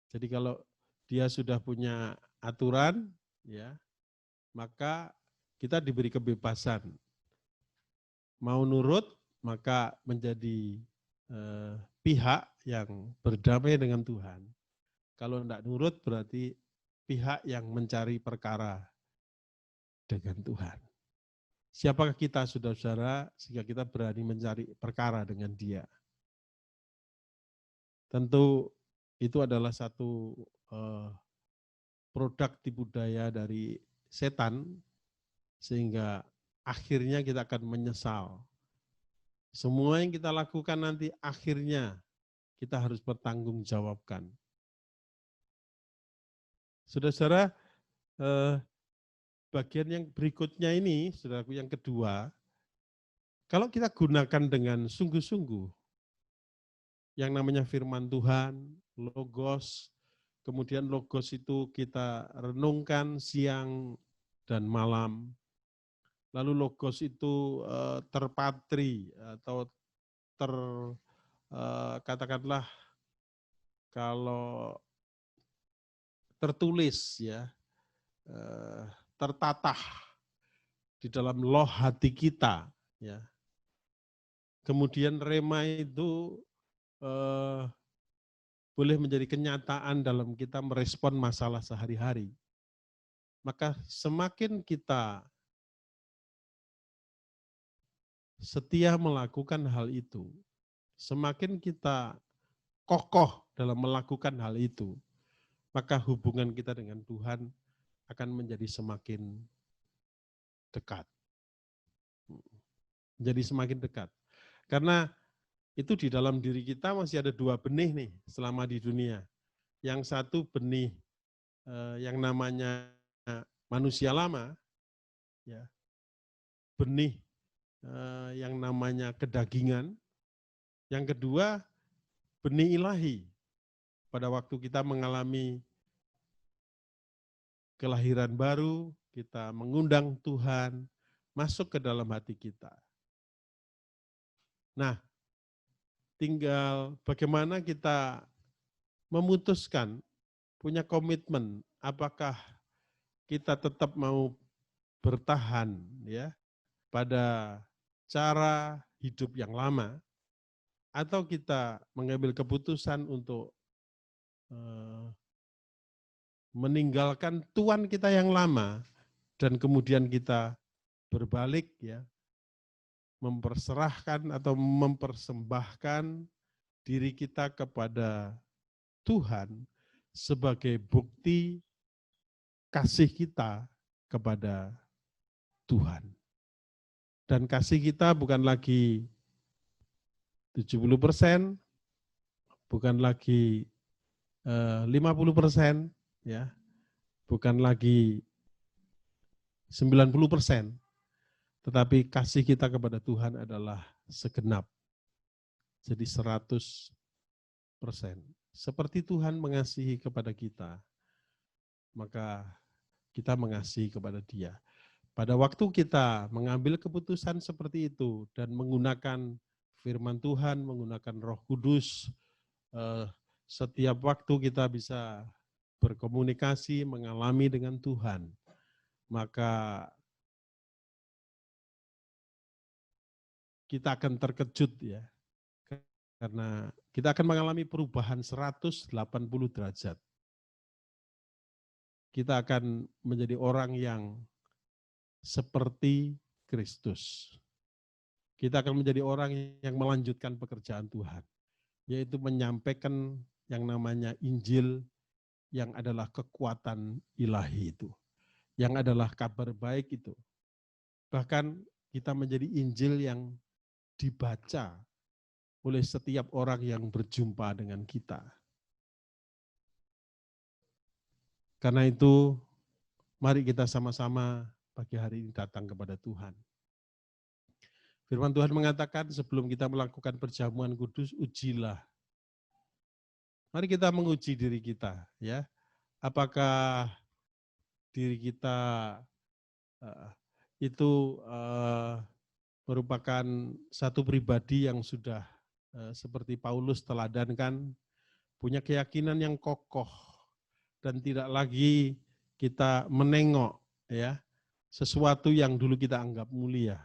Jadi kalau dia sudah punya aturan, ya, maka kita diberi kebebasan. Mau nurut, maka menjadi pihak yang berdamai dengan Tuhan. Kalau tidak nurut berarti pihak yang mencari perkara dengan Tuhan. Siapakah kita, saudara-saudara, sehingga kita berani mencari perkara dengan Dia? Tentu itu adalah satu produk tipu daya dari setan, sehingga akhirnya kita akan menyesal. Semua yang kita lakukan nanti akhirnya kita harus bertanggungjawabkan. Saudara-saudara, bagian yang berikutnya ini, saudaraku, yang kedua, kalau kita gunakan dengan sungguh-sungguh, yang namanya firman Tuhan, logos, kemudian logos itu kita renungkan siang dan malam, lalu logos itu terpatri atau katakanlah kalau tertulis ya, tertatah di dalam loh hati kita ya. Kemudian rema itu boleh menjadi kenyataan dalam kita merespon masalah sehari-hari. Maka semakin kita setia melakukan hal itu, semakin kita kokoh dalam melakukan hal itu, maka hubungan kita dengan Tuhan akan menjadi semakin dekat. Jadi semakin dekat. Karena itu di dalam diri kita masih ada dua benih nih selama di dunia. Yang satu benih yang namanya manusia lama, ya, benih yang namanya kedagingan. Yang kedua benih ilahi. Pada waktu kita mengalami kelahiran baru, kita mengundang Tuhan masuk ke dalam hati kita. Nah, tinggal bagaimana kita memutuskan, punya komitmen, apakah kita tetap mau bertahan ya pada cara hidup yang lama, atau kita mengambil keputusan untuk meninggalkan tuan kita yang lama dan kemudian kita berbalik ya, memperserahkan atau mempersembahkan diri kita kepada Tuhan sebagai bukti kasih kita kepada Tuhan. Dan kasih kita bukan lagi 70%, bukan lagi 50%, ya, bukan lagi 90%, tetapi kasih kita kepada Tuhan adalah segenap. Jadi 100%. Seperti Tuhan mengasihi kepada kita, maka kita mengasihi kepada Dia. Pada waktu kita mengambil keputusan seperti itu dan menggunakan firman Tuhan, menggunakan Roh Kudus, setiap waktu kita bisa berkomunikasi, mengalami dengan Tuhan, maka kita akan terkejut ya, karena kita akan mengalami perubahan 180 derajat. Kita akan menjadi orang yang seperti Kristus. Kita akan menjadi orang yang melanjutkan pekerjaan Tuhan, yaitu menyampaikan yang namanya Injil yang adalah kekuatan ilahi itu, yang adalah kabar baik itu. Bahkan kita menjadi Injil yang dibaca oleh setiap orang yang berjumpa dengan kita. Karena itu, mari kita sama-sama pagi hari ini datang kepada Tuhan. Firman Tuhan mengatakan sebelum kita melakukan perjamuan kudus, ujilah. Mari kita menguji diri kita, ya. Apakah diri kita itu merupakan satu pribadi yang sudah seperti Paulus teladankan, punya keyakinan yang kokoh dan tidak lagi kita menengok, ya, sesuatu yang dulu kita anggap mulia.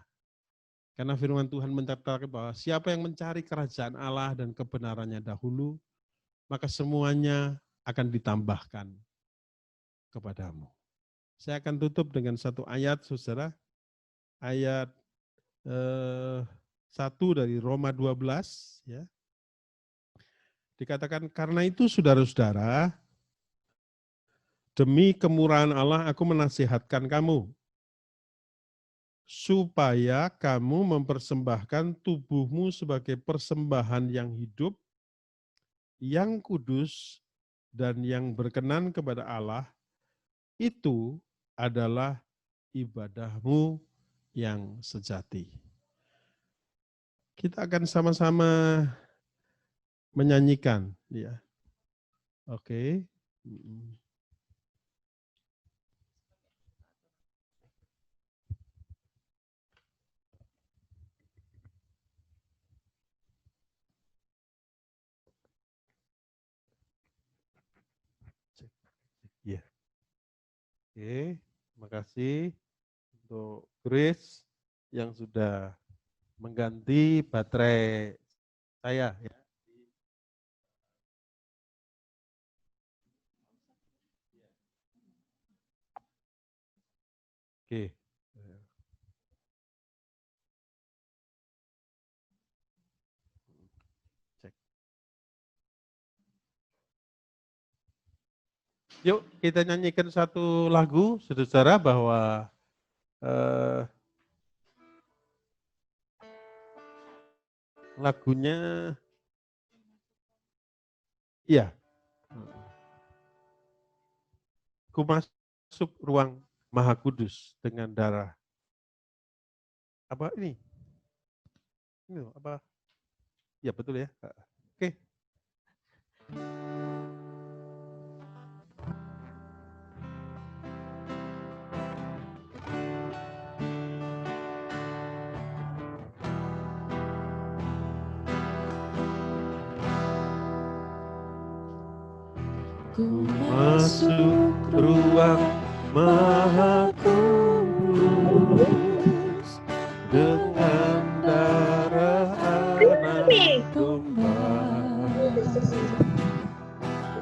Karena firman Tuhan mencatatkan bahwa siapa yang mencari kerajaan Allah dan kebenarannya dahulu, maka semuanya akan ditambahkan kepadamu. Saya akan tutup dengan satu ayat, saudara. Ayat 1 dari Roma 12. Ya. Dikatakan, karena itu saudara-saudara, demi kemurahan Allah aku menasihatkan kamu, supaya kamu mempersembahkan tubuhmu sebagai persembahan yang hidup, yang kudus, dan yang berkenan kepada Allah, itu adalah ibadahmu yang sejati. Kita akan sama-sama menyanyikan, ya. Oke. Ya. Oke, terima kasih untuk Grace yang sudah mengganti baterai saya, ya. Oke. Cek. Yuk kita nyanyikan satu lagu, saudara, bahwa lagunya, iya, ku masuk ruang Maha Kudus dengan darah. Apa ini? Ini apa? Ya betul ya. Oke. Ku masuk ruang Maha Kudus dengan darah anak domba.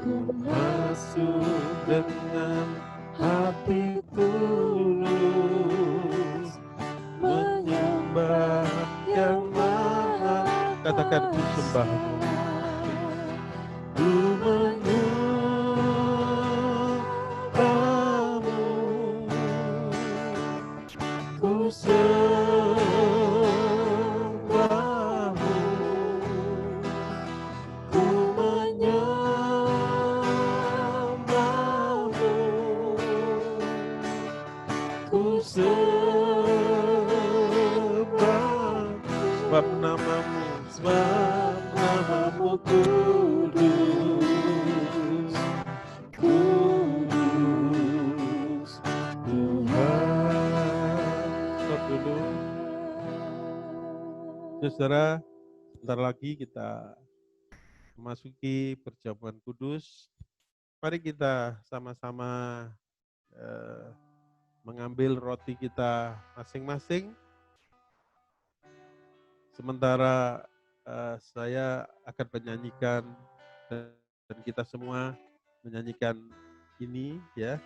Ku masuk dengan hati tulus menyembah yang maha. Katakan ku sembahmu. Sebab namamu kudus, kudus Tuhan. Stop dulu. Saudara, sebentar lagi kita memasuki perjamuan kudus. Mari kita sama-sama mengambil roti kita masing-masing. Sementara saya akan menyanyikan dan kita semua menyanyikan ini, ya.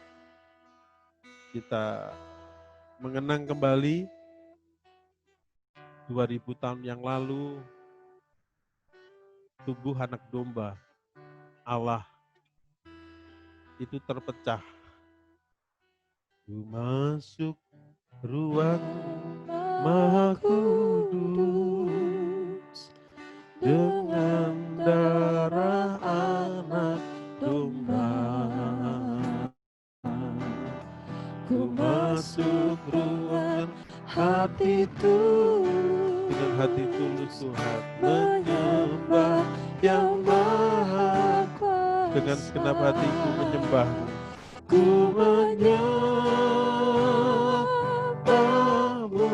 Kita mengenang kembali 2000 tahun yang lalu tubuh anak domba Allah itu terpecah. Ku masuk ruang Maha Kudus dengan darah anak domba. Ku masuk ruang hati tulus, dengan hati tulus Tuhan menyembah yang maha kuasa. Dengan segenap hatiku menyembahmu. Ku menyembahmu,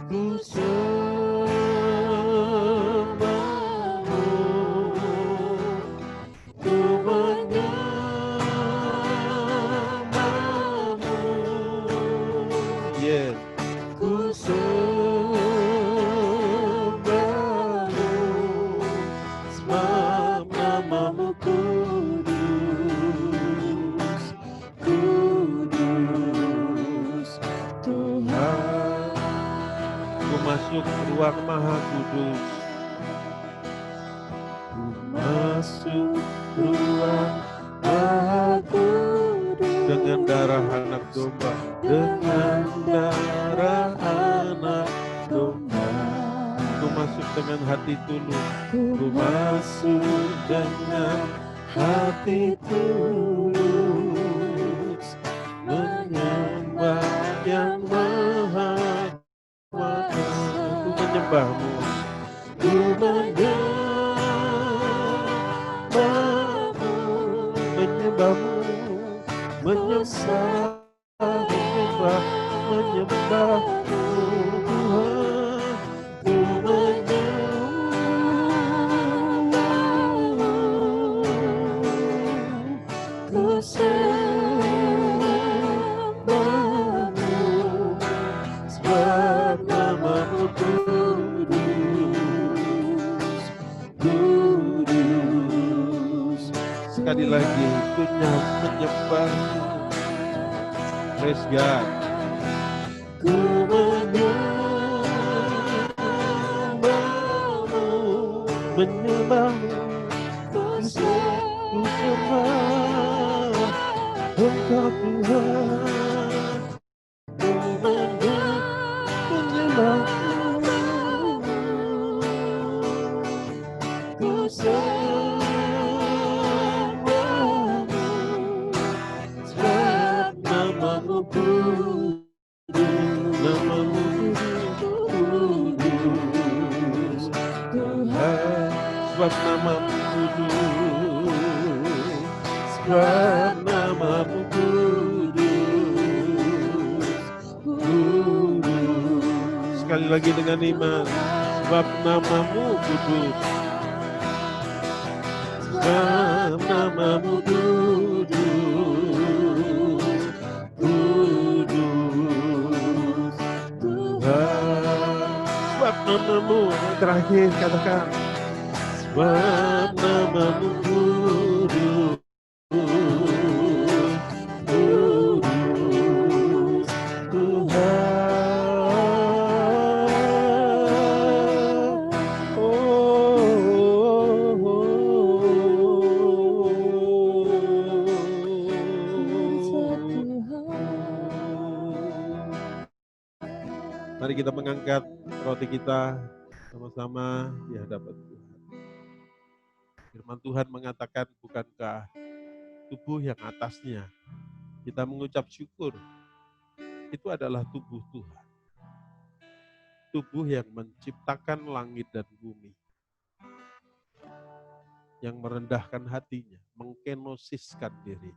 ku sembahmu, ku menyembahmu, Yes. Ku sembahmu, sebab namamu kudus, kudus Tuhan. Ku masuk ruang maha kudus. Ku masuk ruang maha kudus Dengan darah anak domba. dengan darah anak domba. Ku masuk dengan hati tulus. Ku masuk dengan hati tulus, menyembah yang maha kuasa. Ku menyembahmu. Ku menyembahmu, Menyembahmu. menyembah, Menyembah. Menyembahmu Tuhan. ku menyembahmu, ku sembahmu, sebab namamu kudus, kudus. Sekali lagi ku menyembahmu. Praise God. Ku menyembahmu, Menyembahmu. ku Ku sembah Engkau Tuhan. ku menyembahmu, ku sembahmu, sebab namamu kudus, Namamu kudus Tuhan. sebab namamu kudus. Sebab Namamu kudus. kudus. Sekali lagi dengan iman. Sebab namamu kudus. Sebab namamu kudus. Kudus Tuhan. Sebab namamu, yang terakhir katakan. Sebab namamu kudus. Kudus Tuhan. Mari kita mengangkat roti kita sama-sama di hadapan Tuhan. Firman Tuhan mengatakan, bukankah tubuh yang atasnya kita mengucap syukur, itu adalah tubuh Tuhan. Tubuh yang menciptakan langit dan bumi. Yang merendahkan hatinya, mengkenosiskan diri,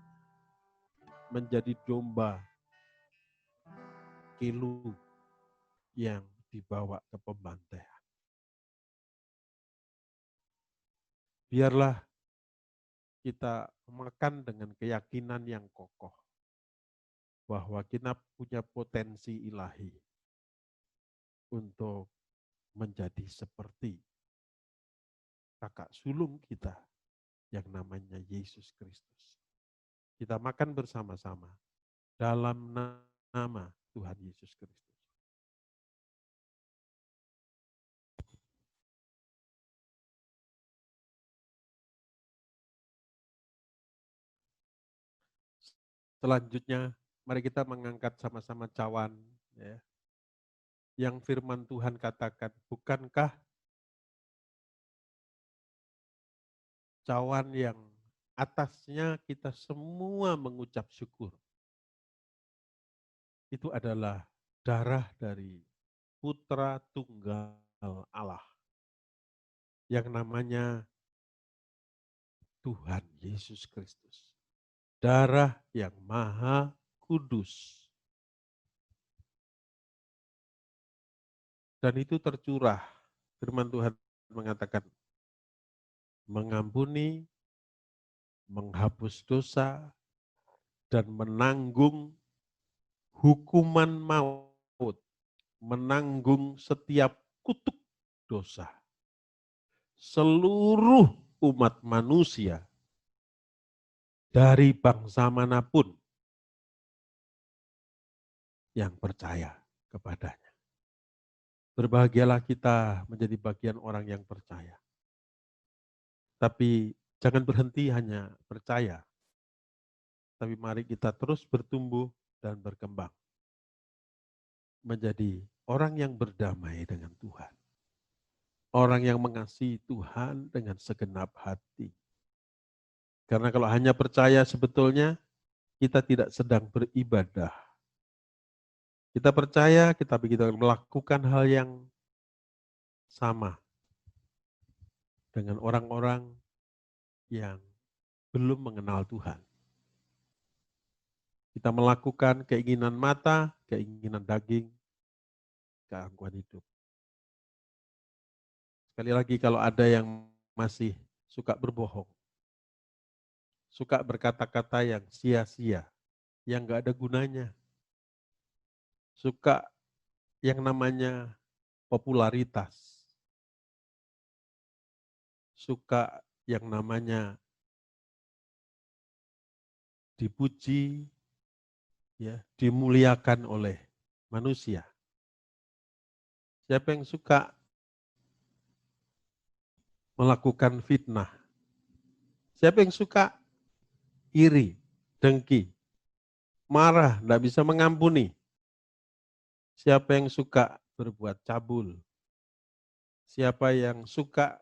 menjadi domba kilu yang dibawa ke pembantaian. Biarlah kita makan dengan keyakinan yang kokoh bahwa kita punya potensi ilahi untuk menjadi seperti kakak sulung kita yang namanya Yesus Kristus. Kita makan bersama-sama dalam nama Tuhan Yesus Kristus. Selanjutnya, mari kita mengangkat sama-sama cawan. Ya. Yang firman Tuhan katakan, bukankah cawan yang atasnya kita semua mengucap syukur. Itu adalah darah dari Putra Tunggal Allah. Yang namanya Tuhan Yesus Kristus. Darah yang maha kudus. Dan itu tercurah. Firman Tuhan mengatakan, mengampuni, menghapus dosa, dan menanggung hukuman maut menanggung setiap kutuk dosa seluruh umat manusia dari bangsa manapun yang percaya kepadanya. Berbahagialah kita menjadi bagian orang yang percaya. Tapi jangan berhenti hanya percaya. Tapi mari kita terus bertumbuh dan berkembang. Menjadi orang yang berdamai dengan Tuhan. Orang yang mengasihi Tuhan dengan segenap hati. Karena kalau hanya percaya sebetulnya kita tidak sedang beribadah. Kita percaya, tapi kita melakukan hal yang sama dengan orang-orang yang belum mengenal Tuhan. Kita melakukan keinginan mata, keinginan daging, keangkuhan hidup. Sekali lagi kalau ada yang masih suka berbohong, suka berkata-kata yang sia-sia, yang gak ada gunanya, suka yang namanya popularitas, suka yang namanya dipuji, ya, dimuliakan oleh manusia. Siapa yang suka melakukan fitnah? Siapa yang suka iri, dengki, marah, tidak bisa mengampuni? Siapa yang suka berbuat cabul? Siapa yang suka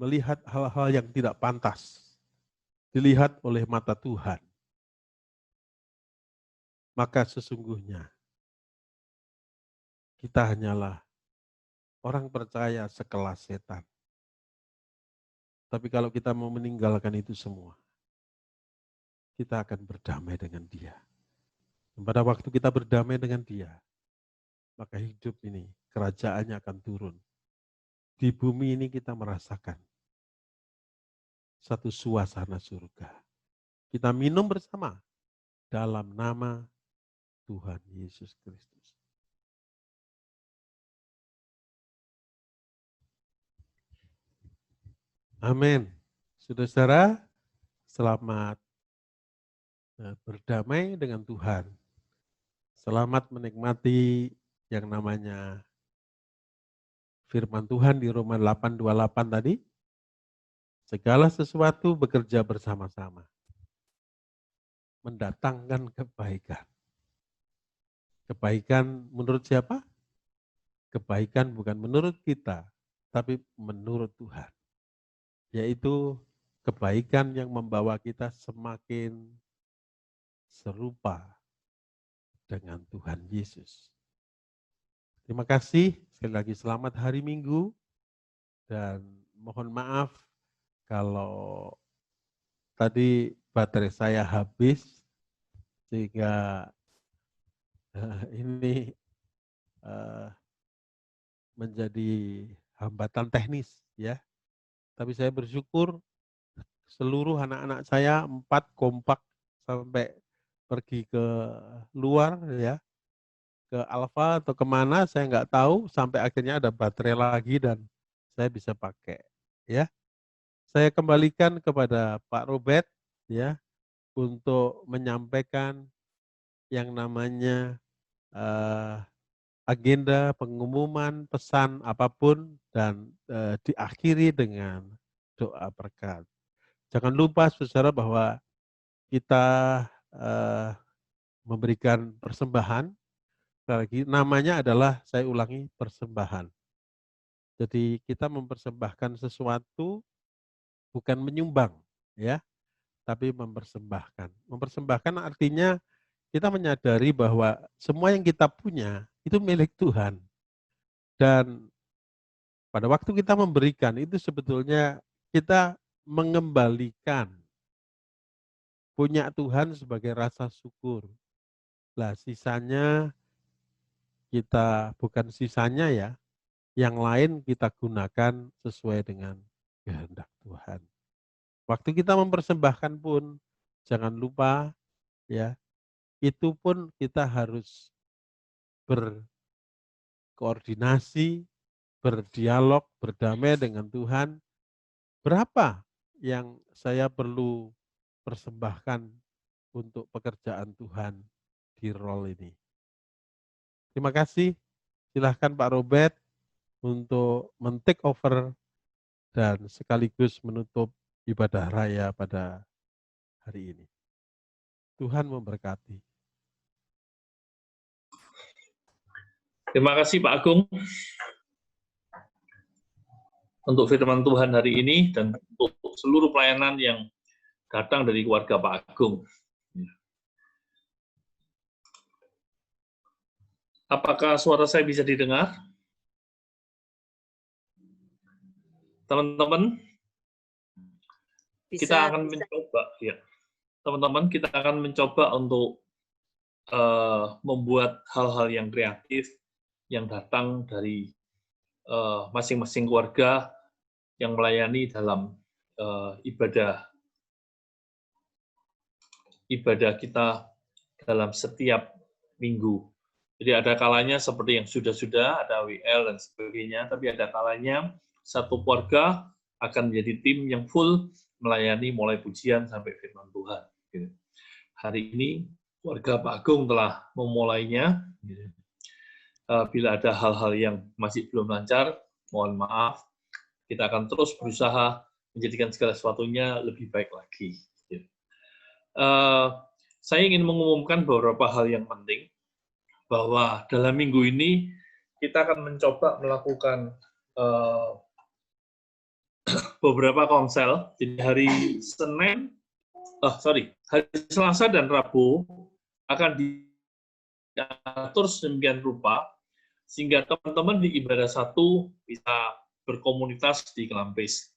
melihat hal-hal yang tidak pantas dilihat oleh mata Tuhan? Maka sesungguhnya kita hanyalah orang percaya sekelas setan. Tapi kalau kita mau meninggalkan itu semua, kita akan berdamai dengan Dia. Dan pada waktu kita berdamai dengan Dia, maka hidup ini, kerajaannya akan turun. Di bumi ini kita merasakan satu suasana surga. Kita minum bersama dalam nama Tuhan Yesus Kristus. Amin. Saudara-saudara, selamat berdamai dengan Tuhan. Selamat menikmati yang namanya firman Tuhan di Roma 8:28 tadi. Segala sesuatu bekerja bersama-sama. Mendatangkan kebaikan. Kebaikan menurut siapa? Kebaikan bukan menurut kita, tapi menurut Tuhan. Yaitu kebaikan yang membawa kita semakin serupa dengan Tuhan Yesus. Terima kasih, sekali lagi selamat hari Minggu, dan mohon maaf kalau tadi baterai saya habis, sehingga ini menjadi hambatan teknis, ya. Tapi saya bersyukur seluruh anak-anak saya 4 kompak sampai pergi ke luar, ya, ke Alfa atau kemana saya nggak tahu, sampai akhirnya ada baterai lagi dan saya bisa pakai, ya. Saya kembalikan kepada Pak Robert, ya, untuk menyampaikan yang namanya agenda pengumuman pesan apapun dan diakhiri dengan doa berkat. Jangan lupa saudara bahwa kita memberikan persembahan. Lagi namanya adalah, saya ulangi, persembahan. Jadi kita mempersembahkan sesuatu, bukan menyumbang, ya, tapi mempersembahkan. Mempersembahkan artinya kita menyadari bahwa semua yang kita punya itu milik Tuhan. Dan pada waktu kita memberikan itu sebetulnya kita mengembalikan punya Tuhan sebagai rasa syukur. Lah sisanya kita, bukan sisanya ya, yang lain kita gunakan sesuai dengan kehendak Tuhan. Waktu kita mempersembahkan pun jangan lupa, ya, itu pun kita harus koordinasi, berdialog, berdamai dengan Tuhan. Berapa yang saya perlu persembahkan untuk pekerjaan Tuhan di role ini. Terima kasih. Silahkan Pak Robert untuk men-take over dan sekaligus menutup ibadah raya pada hari ini. Tuhan memberkati. Terima kasih Pak Agung untuk firman Tuhan hari ini dan untuk seluruh pelayanan yang datang dari keluarga Pak Agung. Apakah suara saya bisa didengar? Teman-teman, kita akan mencoba, ya. Teman-teman, kita akan mencoba untuk membuat hal-hal yang kreatif yang datang dari masing-masing keluarga yang melayani dalam ibadah kita dalam setiap minggu. Jadi ada kalanya seperti yang sudah-sudah, ada WL dan sebagainya, tapi ada kalanya satu keluarga akan menjadi tim yang full melayani mulai pujian sampai firman Tuhan. Hari ini keluarga Pak Agung telah memulainya. Bila ada hal-hal yang masih belum lancar, mohon maaf. Kita akan terus berusaha menjadikan segala sesuatunya lebih baik lagi. Saya ingin mengumumkan beberapa hal yang penting, bahwa dalam minggu ini kita akan mencoba melakukan beberapa konsel. Jadi hari Selasa dan Rabu akan diatur sedemikian rupa sehingga teman-teman di ibadah satu bisa berkomunitas di Kelampis.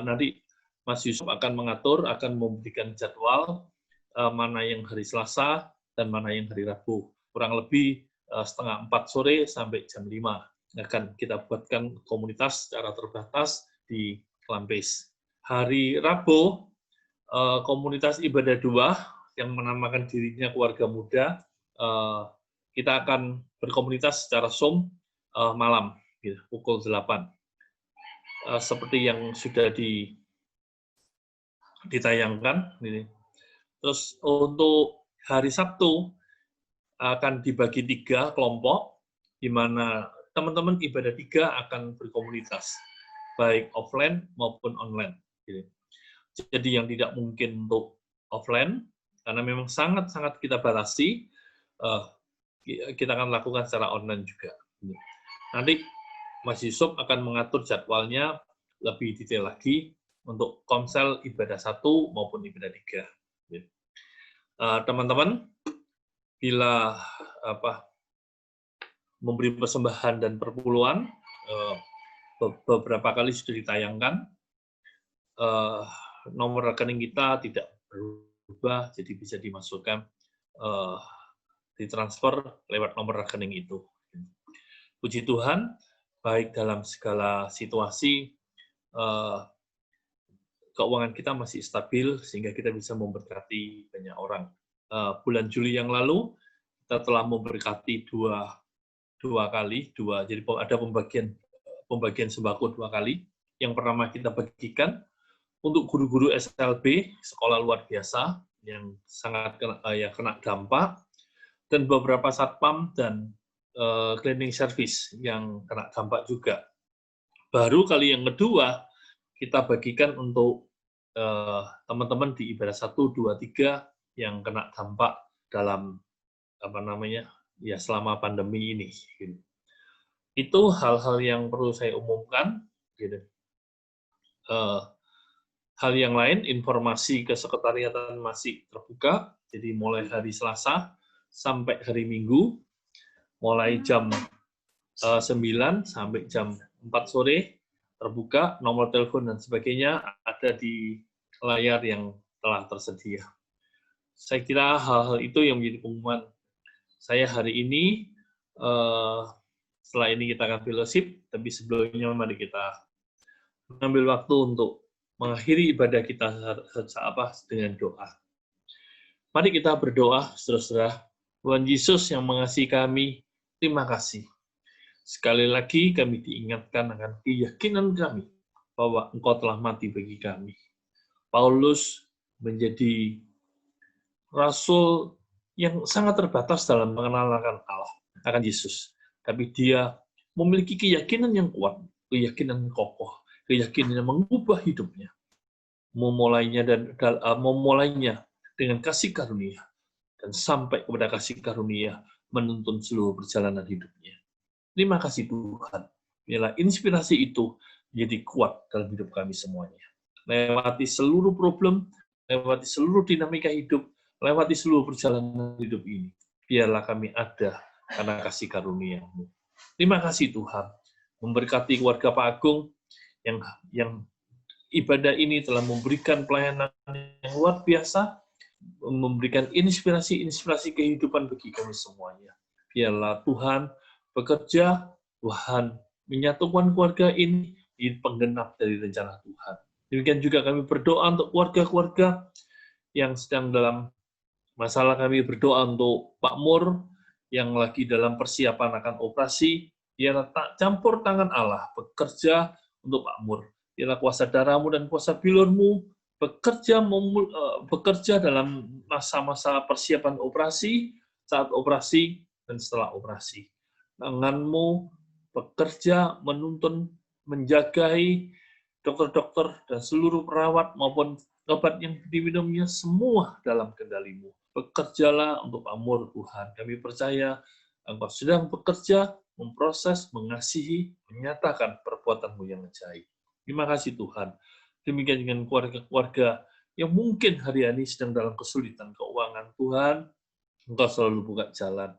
Nanti Mas Yusuf akan mengatur, akan memberikan jadwal mana yang hari Selasa dan mana yang hari Rabu. Kurang lebih setengah 4 sore sampai jam 5 akan kita buatkan komunitas secara terbatas di Kelampis. Hari Rabu, komunitas ibadah 2 yang menamakan dirinya keluarga muda, kita akan berkomunitas secara Zoom malam, gitu, pukul 8. Seperti yang sudah ditayangkan. Gitu. Terus untuk hari Sabtu akan dibagi 3 kelompok, di mana teman-teman ibadah 3 akan berkomunitas, baik offline maupun online. Gitu. Jadi yang tidak mungkin untuk offline, karena memang sangat-sangat kita batasi, kita akan lakukan secara online juga. Nanti Mas Yusuf akan mengatur jadwalnya lebih detail lagi untuk komsel ibadah 1 maupun ibadah 3. Teman-teman, bila memberi persembahan dan perpuluhan, beberapa kali sudah ditayangkan, nomor rekening kita tidak berubah, jadi bisa dimasukkan ditransfer lewat nomor rekening itu. Puji Tuhan, baik dalam segala situasi, keuangan kita masih stabil, sehingga kita bisa memberkati banyak orang. Bulan Juli yang lalu, kita telah memberkati dua kali, jadi ada pembagian sembako 2 kali. Yang pertama kita bagikan untuk guru-guru SLB, sekolah luar biasa, yang sangat kena dampak, dan beberapa satpam dan cleaning service yang kena dampak juga. Baru kali yang kedua, kita bagikan untuk teman-teman di ibadah 1, 2, 3 yang kena dampak dalam selama pandemi ini. Gitu. Itu hal-hal yang perlu saya umumkan. Gitu. Hal yang lain, informasi ke sekretariatan masih terbuka, jadi mulai hari Selasa sampai hari Minggu, mulai jam 9 sampai jam 4 sore, terbuka, nomor telepon dan sebagainya ada di layar yang telah tersedia. Saya kira hal-hal itu yang menjadi pengumuman saya hari ini. Setelah ini kita akan fellowship, tapi sebelumnya mari kita mengambil waktu untuk mengakhiri ibadah kita dengan doa. Mari kita berdoa, saudara-saudara. Tuhan Yesus yang mengasihi kami, terima kasih. Sekali lagi kami diingatkan akan keyakinan kami bahwa Engkau telah mati bagi kami. Paulus menjadi rasul yang sangat terbatas dalam mengenalkan Allah, akan Yesus. Tapi dia memiliki keyakinan yang kuat, keyakinan yang kokoh, keyakinan yang mengubah hidupnya. Memulainya dengan kasih karunia dan sampai kepada kasih karunia menuntun seluruh perjalanan hidupnya. Terima kasih Tuhan. Biarlah inspirasi itu menjadi kuat dalam hidup kami semuanya. Lewati seluruh problem, lewati seluruh dinamika hidup, lewati seluruh perjalanan hidup ini. Biarlah kami ada karena kasih karunia-Mu. Terima kasih Tuhan. Memberkati keluarga Pak Agung yang ibadah ini telah memberikan pelayanan yang luar biasa, memberikan inspirasi kehidupan bagi kami semuanya. Biarlah Tuhan bekerja, Tuhan menyatukan keluarga ini di penggenap dari rencana Tuhan. Demikian juga kami berdoa untuk keluarga-keluarga yang sedang dalam masalah. Kami berdoa untuk Pak Mur yang lagi dalam persiapan akan operasi. Biarlah tak campur tangan Allah bekerja untuk Pak Mur. Biarlah kuasa darah-Mu dan kuasa bilur-Mu bekerja dalam masa-masa persiapan operasi, saat operasi, dan setelah operasi. Tangan-Mu bekerja, menuntun, menjagai dokter-dokter dan seluruh perawat maupun obat yang diminumnya semua dalam kendali-Mu. Bekerjalah untuk Pak Mur, Tuhan. Kami percaya Engkau sedang bekerja, memproses, mengasihi, menyatakan perbuatan-Mu yang ajaib. Terima kasih Tuhan. Demikian dengan keluarga-keluarga yang mungkin hari ini sedang dalam kesulitan keuangan. Tuhan, Engkau selalu buka jalan.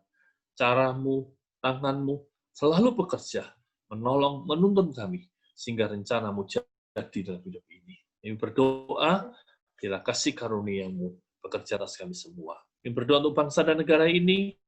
Cara-Mu, tangan-Mu selalu bekerja, menolong, menuntun kami, sehingga rencana-Mu jadi dalam hidup ini. Kami berdoa, bila kasih karunia-Mu bekerja atas kami semua. Kami berdoa untuk bangsa dan negara ini,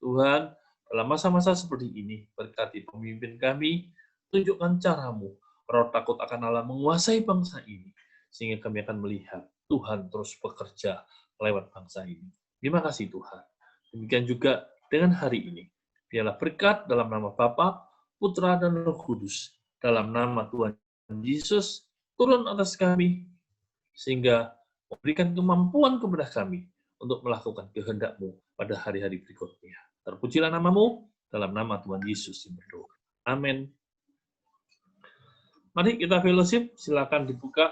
Tuhan, dalam masa-masa seperti ini, berkati pemimpin kami, tunjukkan cara-Mu, roh takut akan Allah menguasai bangsa ini, sehingga kami akan melihat Tuhan terus bekerja lewat bangsa ini. Terima kasih Tuhan. Demikian juga dengan hari ini. Biarlah berkat dalam nama Bapa, Putra, dan Roh Kudus, dalam nama Tuhan Yesus, turun atas kami, sehingga memberikan kemampuan kepada kami untuk melakukan kehendak-Mu pada hari-hari berikutnya. Terpujilah nama-Mu, dalam nama Tuhan Yesus yang berdoa. Amin. Mari kita fellowship, silakan dibuka